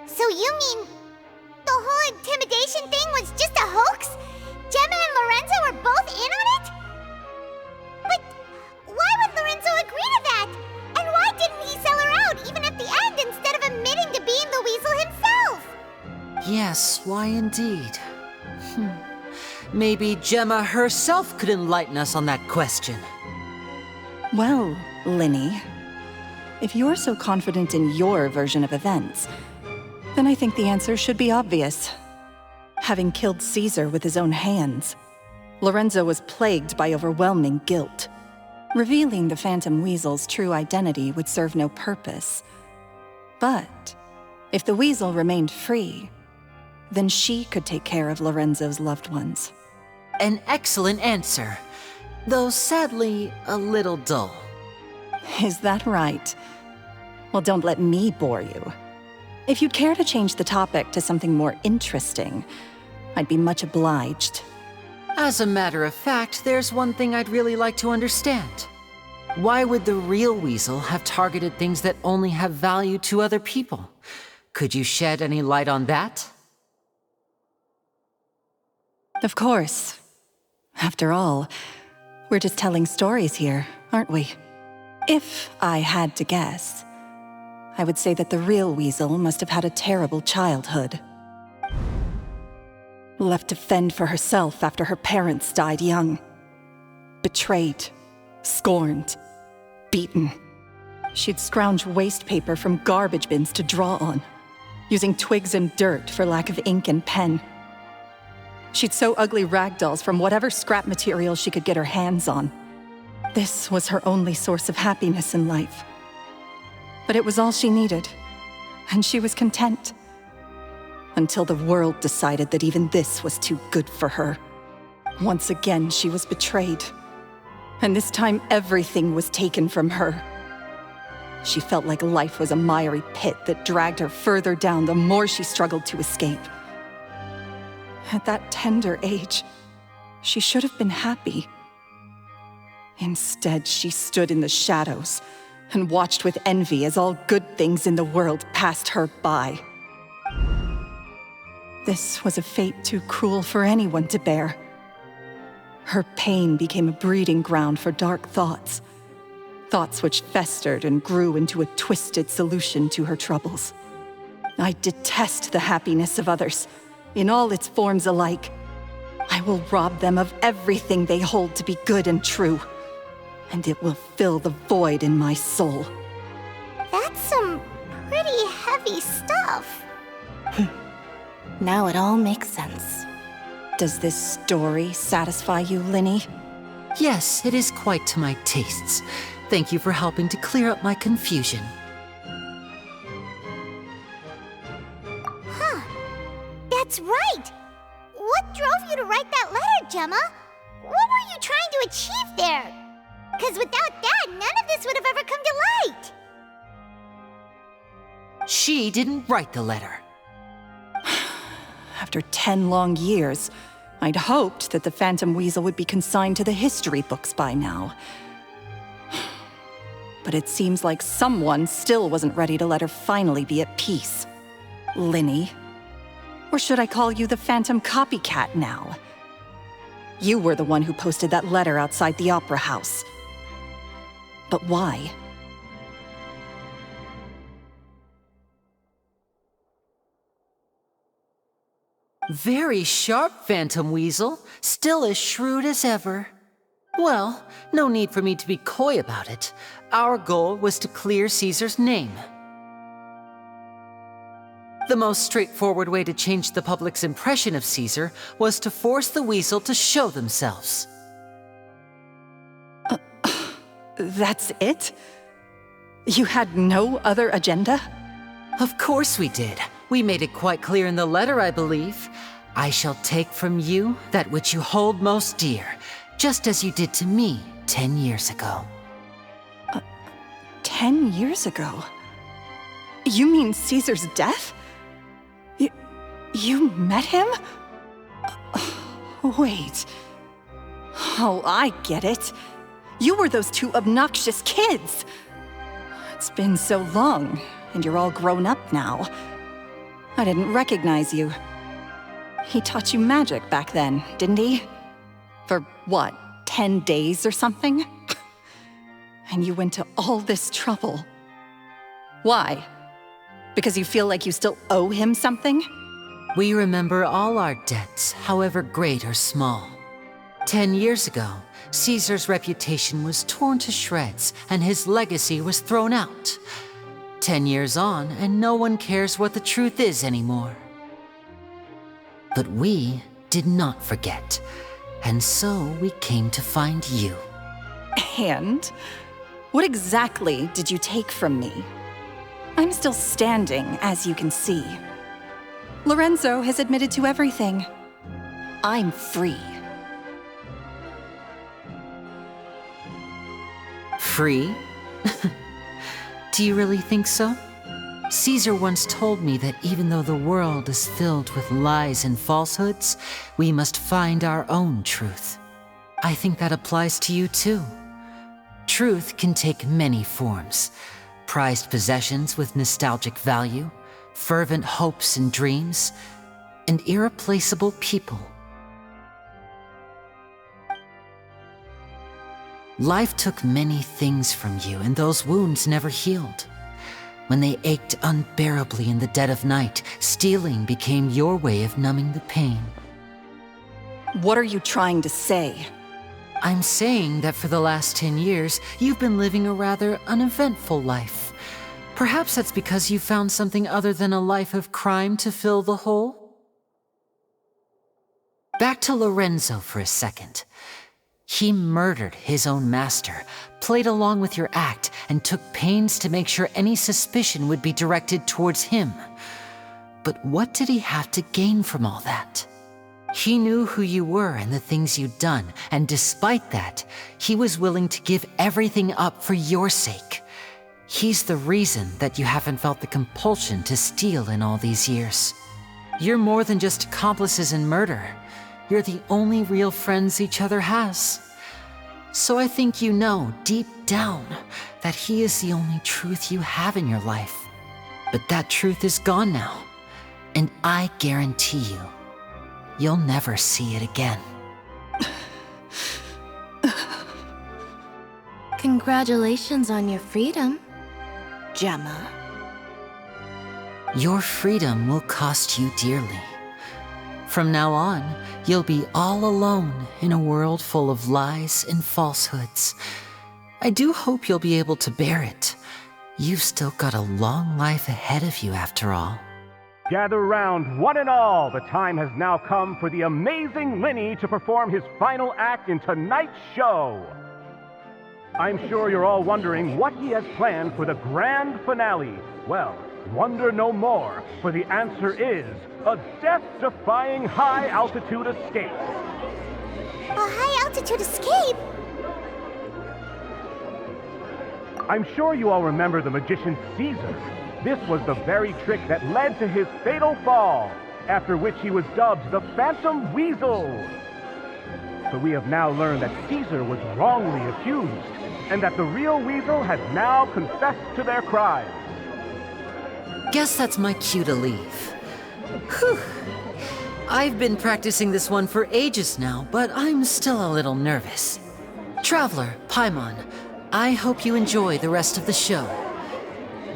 so you mean the whole intimidation thing was just a hoax? Gemma and Lorenzo were both in on it? But why would Lorenzo agree to that? And why didn't he sell her out even at the end instead of admitting to being the weasel himself? Yes, why indeed? Maybe Gemma herself could enlighten us on that question. Well, Lyney, if you're so confident in your version of events, then I think the answer should be obvious. Having killed Caesar with his own hands, Lorenzo was plagued by overwhelming guilt. Revealing the Phantom Weasel's true identity would serve no purpose. But if the Weasel remained free, then she could take care of Lorenzo's loved ones. An excellent answer, though sadly a little dull. Is that right? Well, don't let me bore you. If you'd care to change the topic to something more interesting, I'd be much obliged. As a matter of fact, there's one thing I'd really like to understand. Why would the real Weasel have targeted things that only have value to other people? Could you shed any light on that? Of course. After all, we're just telling stories here, aren't we? If I had to guess, I would say that the real Weasel must have had a terrible childhood. Left to fend for herself after her parents died young. Betrayed, scorned, beaten. She'd scrounge waste paper from garbage bins to draw on, using twigs and dirt for lack of ink and pen. She'd sew ugly rag dolls from whatever scrap material she could get her hands on. This was her only source of happiness in life. But it was all she needed, and she was content. Until the world decided that even this was too good for her. Once again, she was betrayed. And this time, everything was taken from her. She felt like life was a miry pit that dragged her further down the more she struggled to escape. At that tender age, she should have been happy. Instead, she stood in the shadows and watched with envy as all good things in the world passed her by. This was a fate too cruel for anyone to bear. Her pain became a breeding ground for dark thoughts. Thoughts which festered and grew into a twisted solution to her troubles. I detest the happiness of others, in all its forms alike. I will rob them of everything they hold to be good and true, and it will fill the void in my soul. That's some pretty heavy stuff. Now it all makes sense. Does this story satisfy you, Lyney? Yes, it is quite to my tastes. Thank you for helping to clear up my confusion. That's right! What drove you to write that letter, Gemma? What were you trying to achieve there? Because without that, none of this would have ever come to light. She didn't write the letter. After 10 long years, I'd hoped that the Phantom Weasel would be consigned to the history books by now. But it seems like someone still wasn't ready to let her finally be at peace. Lyney. Or should I call you the Phantom Copycat now? You were the one who posted that letter outside the Opera House. But why? Very sharp, Phantom Weasel. Still as shrewd as ever. Well, no need for me to be coy about it. Our goal was to clear Caesar's name. The most straightforward way to change the public's impression of Caesar was to force the Weasel to show themselves. That's it? You had no other agenda? Of course we did. We made it quite clear in the letter, I believe. I shall take from you that which you hold most dear, just as you did to me 10 years ago. 10 years ago? You mean Caesar's death? You met him? Wait. Oh, I get it. You were those two obnoxious kids. It's been so long, and you're all grown up now. I didn't recognize you. He taught you magic back then, didn't he? For what, 10 days or something? And you went to all this trouble. Why? Because you feel like you still owe him something? We remember all our debts, however great or small. 10 years ago, Caesar's reputation was torn to shreds and his legacy was thrown out. 10 years on, and no one cares what the truth is anymore. But we did not forget, and so we came to find you. And? What exactly did you take from me? I'm still standing, as you can see. Lorenzo has admitted to everything. I'm free. Free? Do you really think so? Caesar once told me that even though the world is filled with lies and falsehoods, we must find our own truth. I think that applies to you too. Truth can take many forms. Prized possessions with nostalgic value, fervent hopes and dreams, and irreplaceable people. Life took many things from you, and those wounds never healed. When they ached unbearably in the dead of night, stealing became your way of numbing the pain. What are you trying to say? I'm saying that for the last 10 years, you've been living a rather uneventful life. Perhaps that's because you found something other than a life of crime to fill the hole? Back to Lorenzo for a second. He murdered his own master, played along with your act, and took pains to make sure any suspicion would be directed towards him. But what did he have to gain from all that? He knew who you were and the things you'd done, and despite that, he was willing to give everything up for your sake. He's the reason that you haven't felt the compulsion to steal in all these years. You're more than just accomplices in murder. You're the only real friends each other has. So I think you know, deep down, that he is the only truth you have in your life. But that truth is gone now, and I guarantee you, you'll never see it again. Congratulations on your freedom, Gemma. Your freedom will cost you dearly. From now on, you'll be all alone in a world full of lies and falsehoods. I do hope you'll be able to bear it. You've still got a long life ahead of you after all. Gather round, one and all. The time has now come for the amazing Lyney to perform his final act in tonight's show. I'm sure you're all wondering what he has planned for the grand finale. Well, wonder no more, for the answer is a death-defying high-altitude escape. A high-altitude escape? I'm sure you all remember the magician Caesar. This was the very trick that led to his fatal fall, after which he was dubbed the Phantom Weasel. But we have now learned that Caesar was wrongly accused, and that the real Weasel has now confessed to their crimes. Guess that's my cue to leave. Whew. I've been practicing this one for ages now, but I'm still a little nervous. Traveler, Paimon, I hope you enjoy the rest of the show.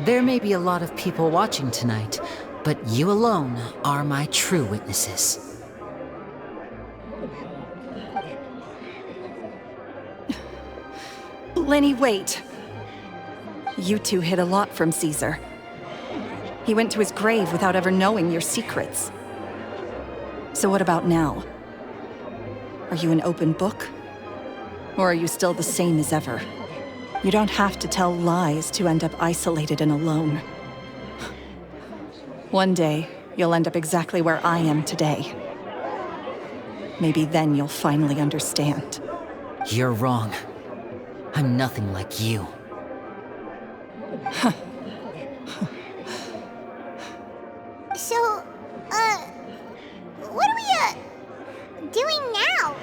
There may be a lot of people watching tonight, but you alone are my true witnesses. Lyney, wait. You two hid a lot from Caesar. He went to his grave without ever knowing your secrets. So what about now? Are you an open book? Or are you still the same as ever? You don't have to tell lies to end up isolated and alone. One day, you'll end up exactly where I am today. Maybe then you'll finally understand. You're wrong. I'm nothing like you. So, what are we, doing now?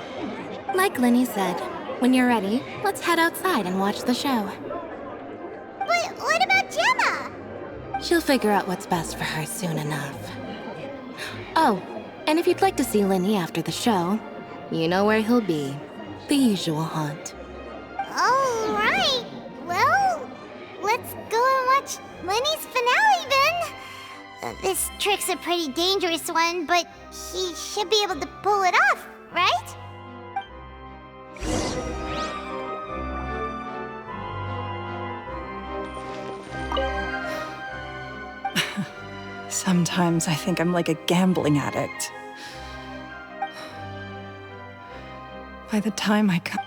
Like Lyney said, when you're ready, let's head outside and watch the show. But what about Gemma? She'll figure out what's best for her soon enough. Oh, And if you'd like to see Lyney after the show, you know where he'll be. The usual haunt. All right. Well, let's go and watch Lyney's finale then. This trick's a pretty dangerous one, but he should be able to pull it off, right? Sometimes I think I'm like a gambling addict. By the time I come...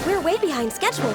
We're way behind schedule.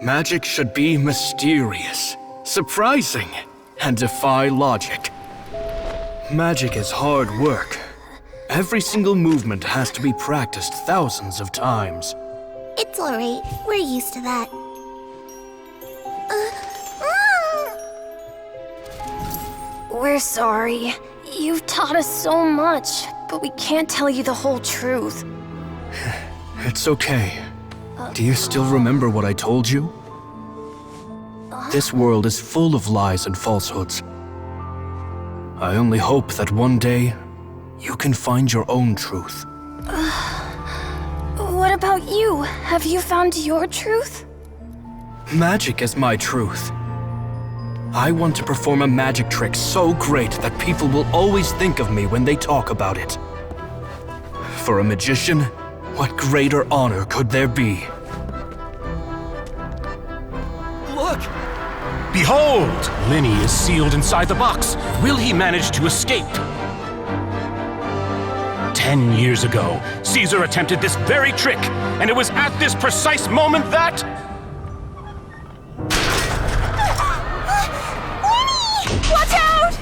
Magic should be mysterious, surprising, and defy logic. Magic is hard work. Every single movement has to be practiced thousands of times. It's alright. We're used to that. We're sorry. You've taught us so much, but we can't tell you the whole truth. It's okay. Do you still remember what I told you? This world is full of lies and falsehoods. I only hope that one day, you can find your own truth. What about you? Have you found your truth? Magic is my truth. I want to perform a magic trick so great that people will always think of me when they talk about it. For a magician, what greater honor could there be? Look! Behold! Lyney is sealed inside the box. Will he manage to escape? 10 years ago, Caesar attempted this very trick, and it was at this precise moment that... Lyney! Watch out!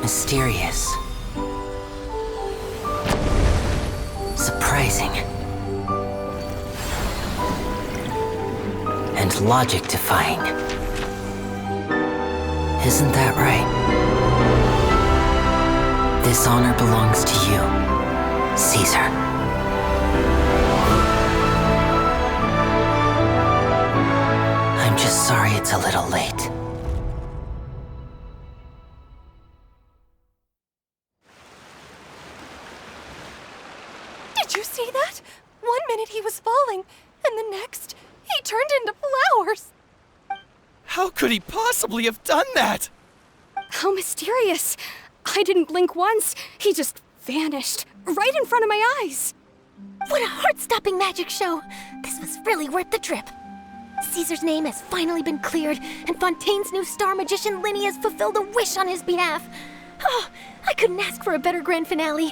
Mysterious. Surprising. And logic-defying. Isn't that right? This honor belongs to you, Caesar. I'm just sorry it's a little late. Did you see that? 1 minute he was falling, and the next, he turned into flowers. How could he possibly have done that? How mysterious. I didn't blink once. He just vanished, right in front of my eyes. What a heart-stopping magic show! This was really worth the trip. Caesar's name has finally been cleared, and Fontaine's new star magician Lyney has fulfilled a wish on his behalf. Oh, I couldn't ask for a better grand finale.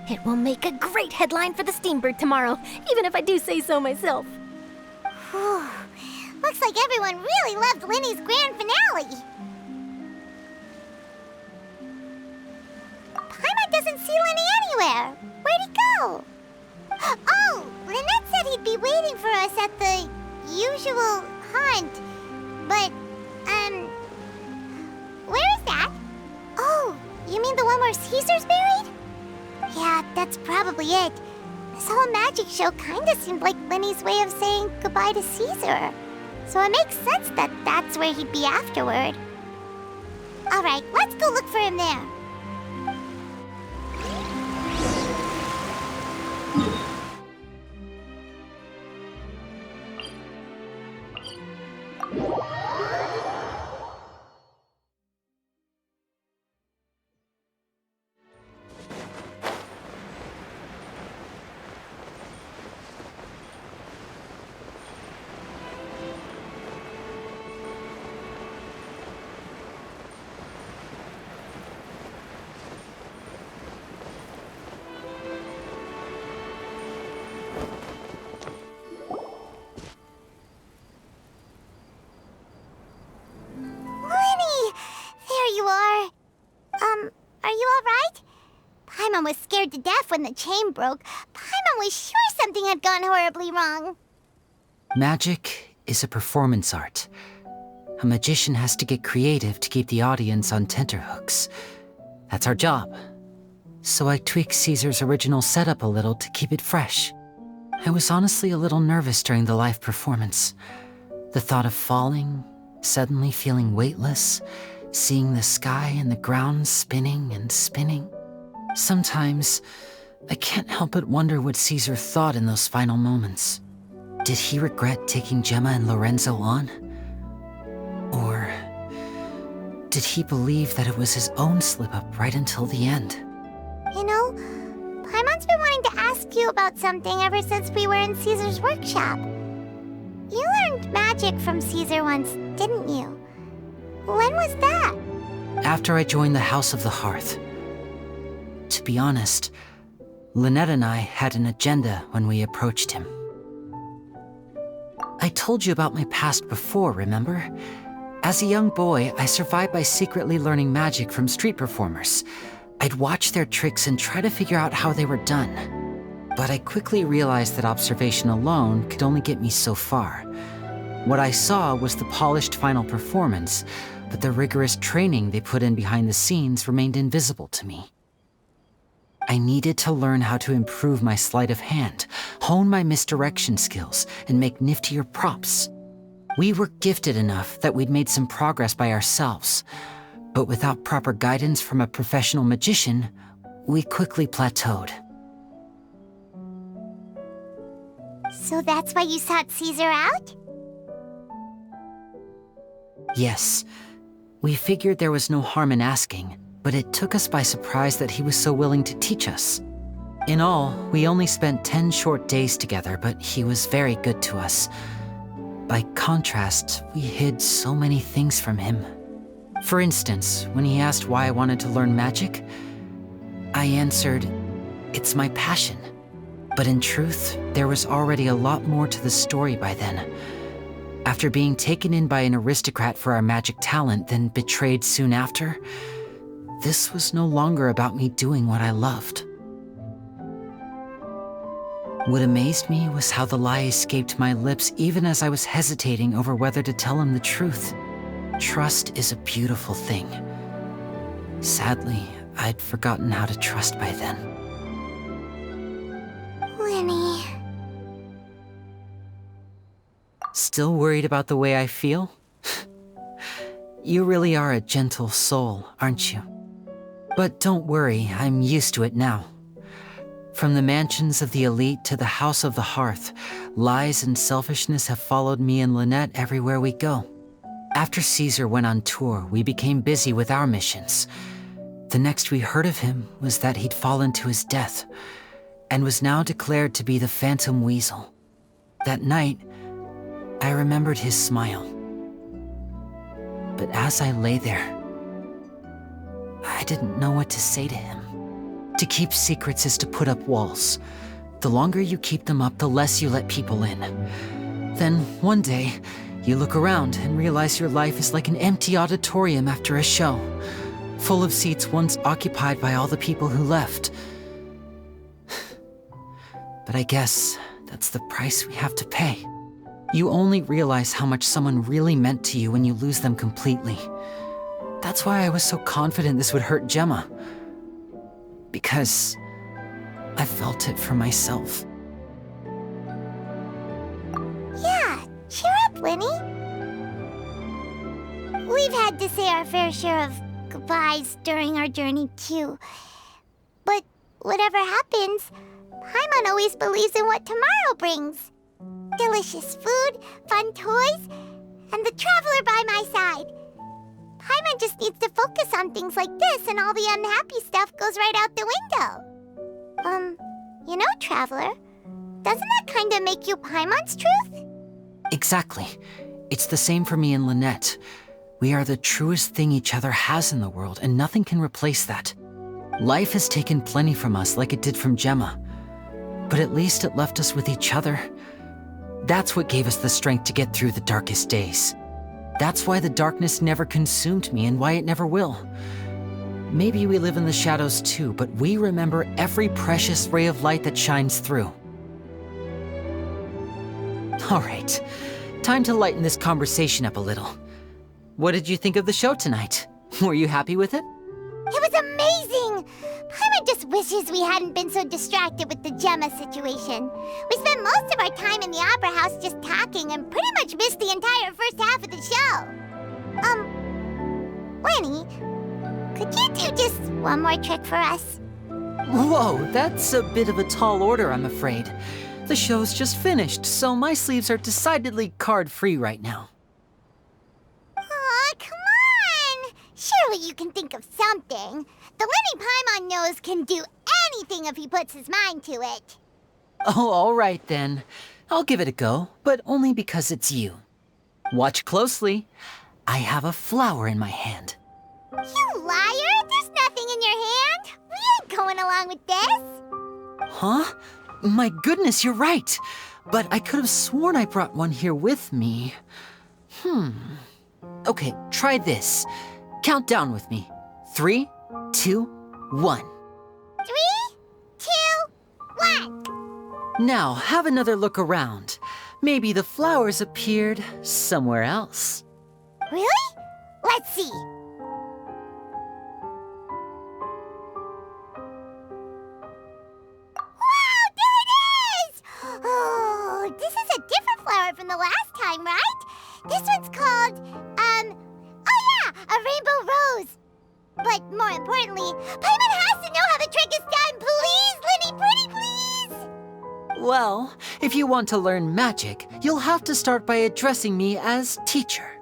It will make a great headline for the Steambird tomorrow, even if I do say so myself. Whew. Looks like everyone really loved Lyney's grand finale. Paimon doesn't see Lyney anywhere. Where'd he go? Oh, Lynette said he'd be waiting for us at the usual haunt. But, where is that? Oh, you mean the one where Caesar's buried? Yeah, that's probably it. This whole magic show kinda seemed like Lyney's way of saying goodbye to Caesar. So it makes sense that that's where he'd be afterward. Alright, let's go look for him there. scared to death when the chain broke. Paimon was sure something had gone horribly wrong. Magic is a performance art. A magician has to get creative to keep the audience on tenterhooks. That's our job. So I tweaked Caesar's original setup a little to keep it fresh. I was honestly a little nervous during the live performance. The thought of falling, suddenly feeling weightless, seeing the sky and the ground spinning and spinning. Sometimes, I can't help but wonder what Caesar thought in those final moments. Did he regret taking Gemma and Lorenzo on? Or did he believe that it was his own slip-up right until the end? You know, Paimon's been wanting to ask you about something ever since we were in Caesar's workshop. You learned magic from Caesar once, didn't you? When was that? After I joined the House of the Hearth. To be honest, Lynette and I had an agenda when we approached him. I told you about my past before, remember? As a young boy, I survived by secretly learning magic from street performers. I'd watch their tricks and try to figure out how they were done. But I quickly realized that observation alone could only get me so far. What I saw was the polished final performance, but the rigorous training they put in behind the scenes remained invisible to me. I needed to learn how to improve my sleight of hand, hone my misdirection skills, and make niftier props. We were gifted enough that we'd made some progress by ourselves, but without proper guidance from a professional magician, we quickly plateaued. So that's why you sought Caesar out? Yes. We figured there was no harm in asking, but it took us by surprise that he was so willing to teach us. In all, we only spent 10 short days together, but he was very good to us. By contrast, we hid so many things from him. For instance, when he asked why I wanted to learn magic, I answered, "It's my passion." But in truth, there was already a lot more to the story by then. After being taken in by an aristocrat for our magic talent, then betrayed soon after, this was no longer about me doing what I loved. What amazed me was how the lie escaped my lips even as I was hesitating over whether to tell him the truth. Trust is a beautiful thing. Sadly, I'd forgotten how to trust by then. Lyney. Still worried about the way I feel? You really are a gentle soul, aren't you? But don't worry, I'm used to it now. From the mansions of the elite to the House of the Hearth, lies and selfishness have followed me and Lynette everywhere we go. After Caesar went on tour, we became busy with our missions. The next we heard of him was that he'd fallen to his death, and was now declared to be the Phantom Weasel. That night, I remembered his smile. But as I lay there, I didn't know what to say to him. To keep secrets is to put up walls. The longer you keep them up, the less you let people in. Then, one day, you look around and realize your life is like an empty auditorium after a show, full of seats once occupied by all the people who left. But I guess that's the price we have to pay. You only realize how much someone really meant to you when you lose them completely. That's why I was so confident this would hurt Gemma. Because I felt it for myself. Yeah, cheer up, Lyney. We've had to say our fair share of goodbyes during our journey, too. But whatever happens, Paimon always believes in what tomorrow brings. Delicious food, fun toys, and the Traveler by my side. Paimon just needs to focus on things like this and all the unhappy stuff goes right out the window. You know, Traveler, doesn't that kind of make you Paimon's truth? Exactly. It's the same for me and Lynette. We are the truest thing each other has in the world, and nothing can replace that. Life has taken plenty from us like it did from Gemma. But at least it left us with each other. That's what gave us the strength to get through the darkest days. That's why the darkness never consumed me and why it never will. Maybe we live in the shadows too, but we remember every precious ray of light that shines through. All right, time to lighten this conversation up a little. What did you think of the show tonight? Were you happy with it? It was amazing! Paimon just wishes we hadn't been so distracted with the Gemma situation. We spent most of our time in the Opera House just talking and pretty much missed the entire first half of the show. Lyney, could you do just one more trick for us? Whoa, that's a bit of a tall order, I'm afraid. The show's just finished, so my sleeves are decidedly card-free right now. Aw, come on! Surely you can think of something. The Lyney Paimon knows can do anything if he puts his mind to it. Oh, all right then. I'll give it a go, but only because it's you. Watch closely. I have a flower in my hand. You liar! There's nothing in your hand! We ain't going along with this! Huh? My goodness, you're right. But I could have sworn I brought one here with me. Okay, try this. Count down with me. 3, 2, 1. 3, 2, 1. Now, have another look around. Maybe the flowers appeared somewhere else. Really? Let's see. Wow, there it is! Oh, this is a different flower from the last time, right? This one's called, a rainbow rose. But more importantly, Paimon has to know how the trick is done. Please, Lyney, pretty please! Well, if you want to learn magic, you'll have to start by addressing me as teacher.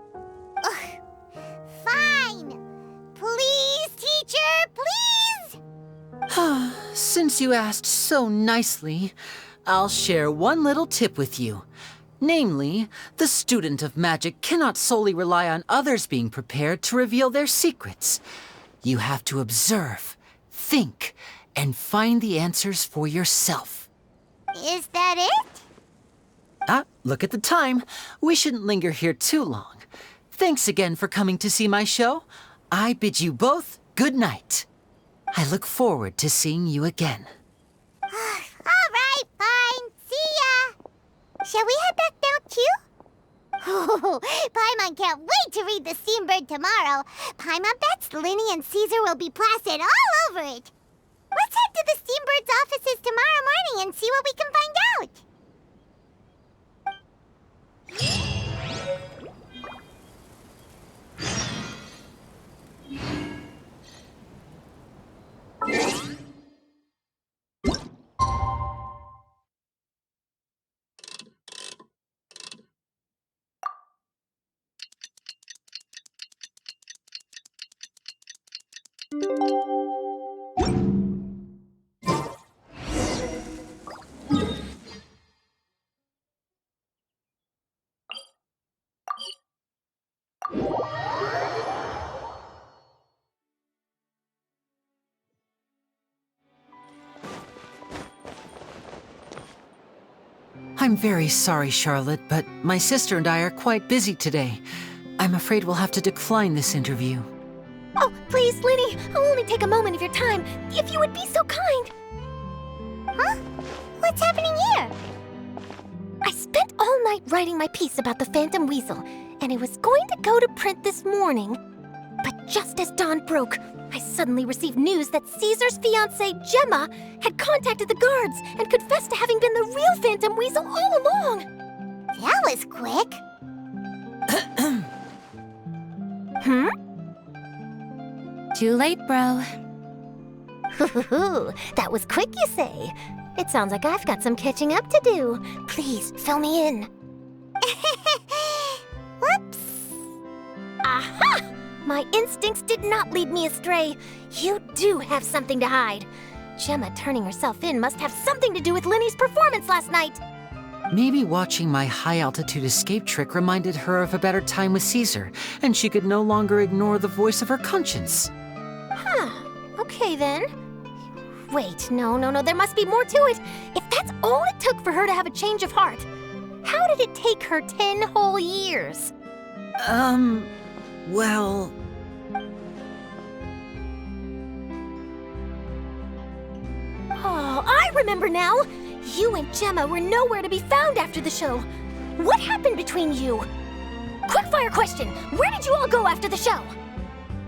Fine. Please, teacher, please! Since you asked so nicely, I'll share one little tip with you. Namely, the student of magic cannot solely rely on others being prepared to reveal their secrets. You have to observe, think, and find the answers for yourself. Is that it? Look at the time. We shouldn't linger here too long. Thanks again for coming to see my show. I bid you both good night. I look forward to seeing you again. All right, fine. See ya. Shall we head back down too? Oh, Paimon can't wait to read The Steambird tomorrow. Paimon bets Lyney and Caesar will be placid all over it. Let's head to the Steambird's offices tomorrow morning and see what we can find out. I'm very sorry, Charlotte, but my sister and I are quite busy today. I'm afraid we'll have to decline this interview. Oh, please, Lyney, I'll only take a moment of your time, if you would be so kind. Huh? What's happening here? I spent all night writing my piece about the Phantom Weasel, and it was going to go to print this morning. But just as dawn broke, I suddenly received news that Caesar's fiancée, Gemma, had contacted the guards and confessed to having been the real Phantom Weasel all along. That was quick. Too late, bro. That was quick, you say? It sounds like I've got some catching up to do. Please, fill me in. Whoops. Aha! My instincts did not lead me astray. You do have something to hide. Gemma turning herself in must have something to do with Lyney's performance last night. Maybe watching my high-altitude escape trick reminded her of a better time with Caesar, and she could no longer ignore the voice of her conscience. Huh. Okay, then. Wait, no, there must be more to it. If that's all it took for her to have a change of heart, how did it take her 10 whole years? Well... Oh, I remember now! You and Gemma were nowhere to be found after the show. What happened between you? Quickfire question! Where did you all go after the show?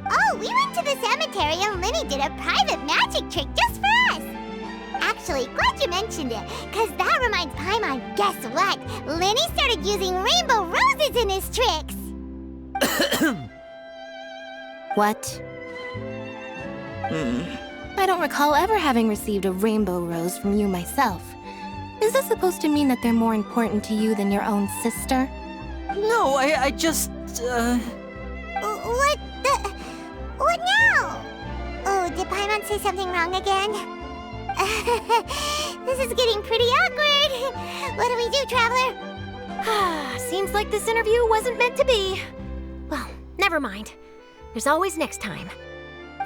Oh, we went to the cemetery and Lyney did a private magic trick just for us. Actually, glad you mentioned it, because that reminds Paimon, guess what? Lyney started using rainbow roses in his tricks. What? I don't recall ever having received a rainbow rose from you myself. Is this supposed to mean that they're more important to you than your own sister? No, I just, What now? Oh, did Paimon say something wrong again? This is getting pretty awkward. What do we do, Traveler? Seems like this interview wasn't meant to be. Well, never mind. There's always next time.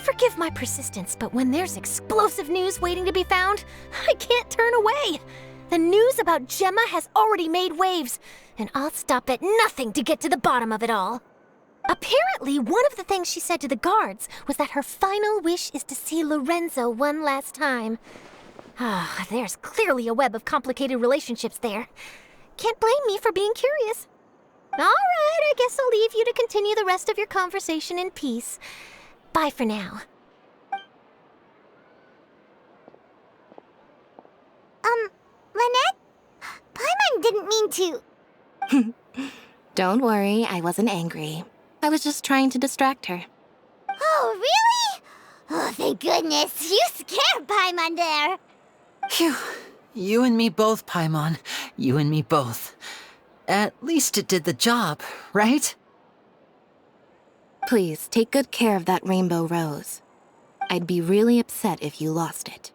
Forgive my persistence, but when there's explosive news waiting to be found, I can't turn away. The news about Gemma has already made waves, and I'll stop at nothing to get to the bottom of it all. Apparently, one of the things she said to the guards was that her final wish is to see Lorenzo one last time. There's clearly a web of complicated relationships there. Can't blame me for being curious. All right, I guess I'll leave you to continue the rest of your conversation in peace. Bye for now. Lynette? Paimon didn't mean to... Don't worry, I wasn't angry. I was just trying to distract her. Oh, really? Oh, thank goodness. You scared Paimon there. Phew. You and me both, Paimon. You and me both. At least it did the job, right? Please, take good care of that rainbow rose. I'd be really upset if you lost it.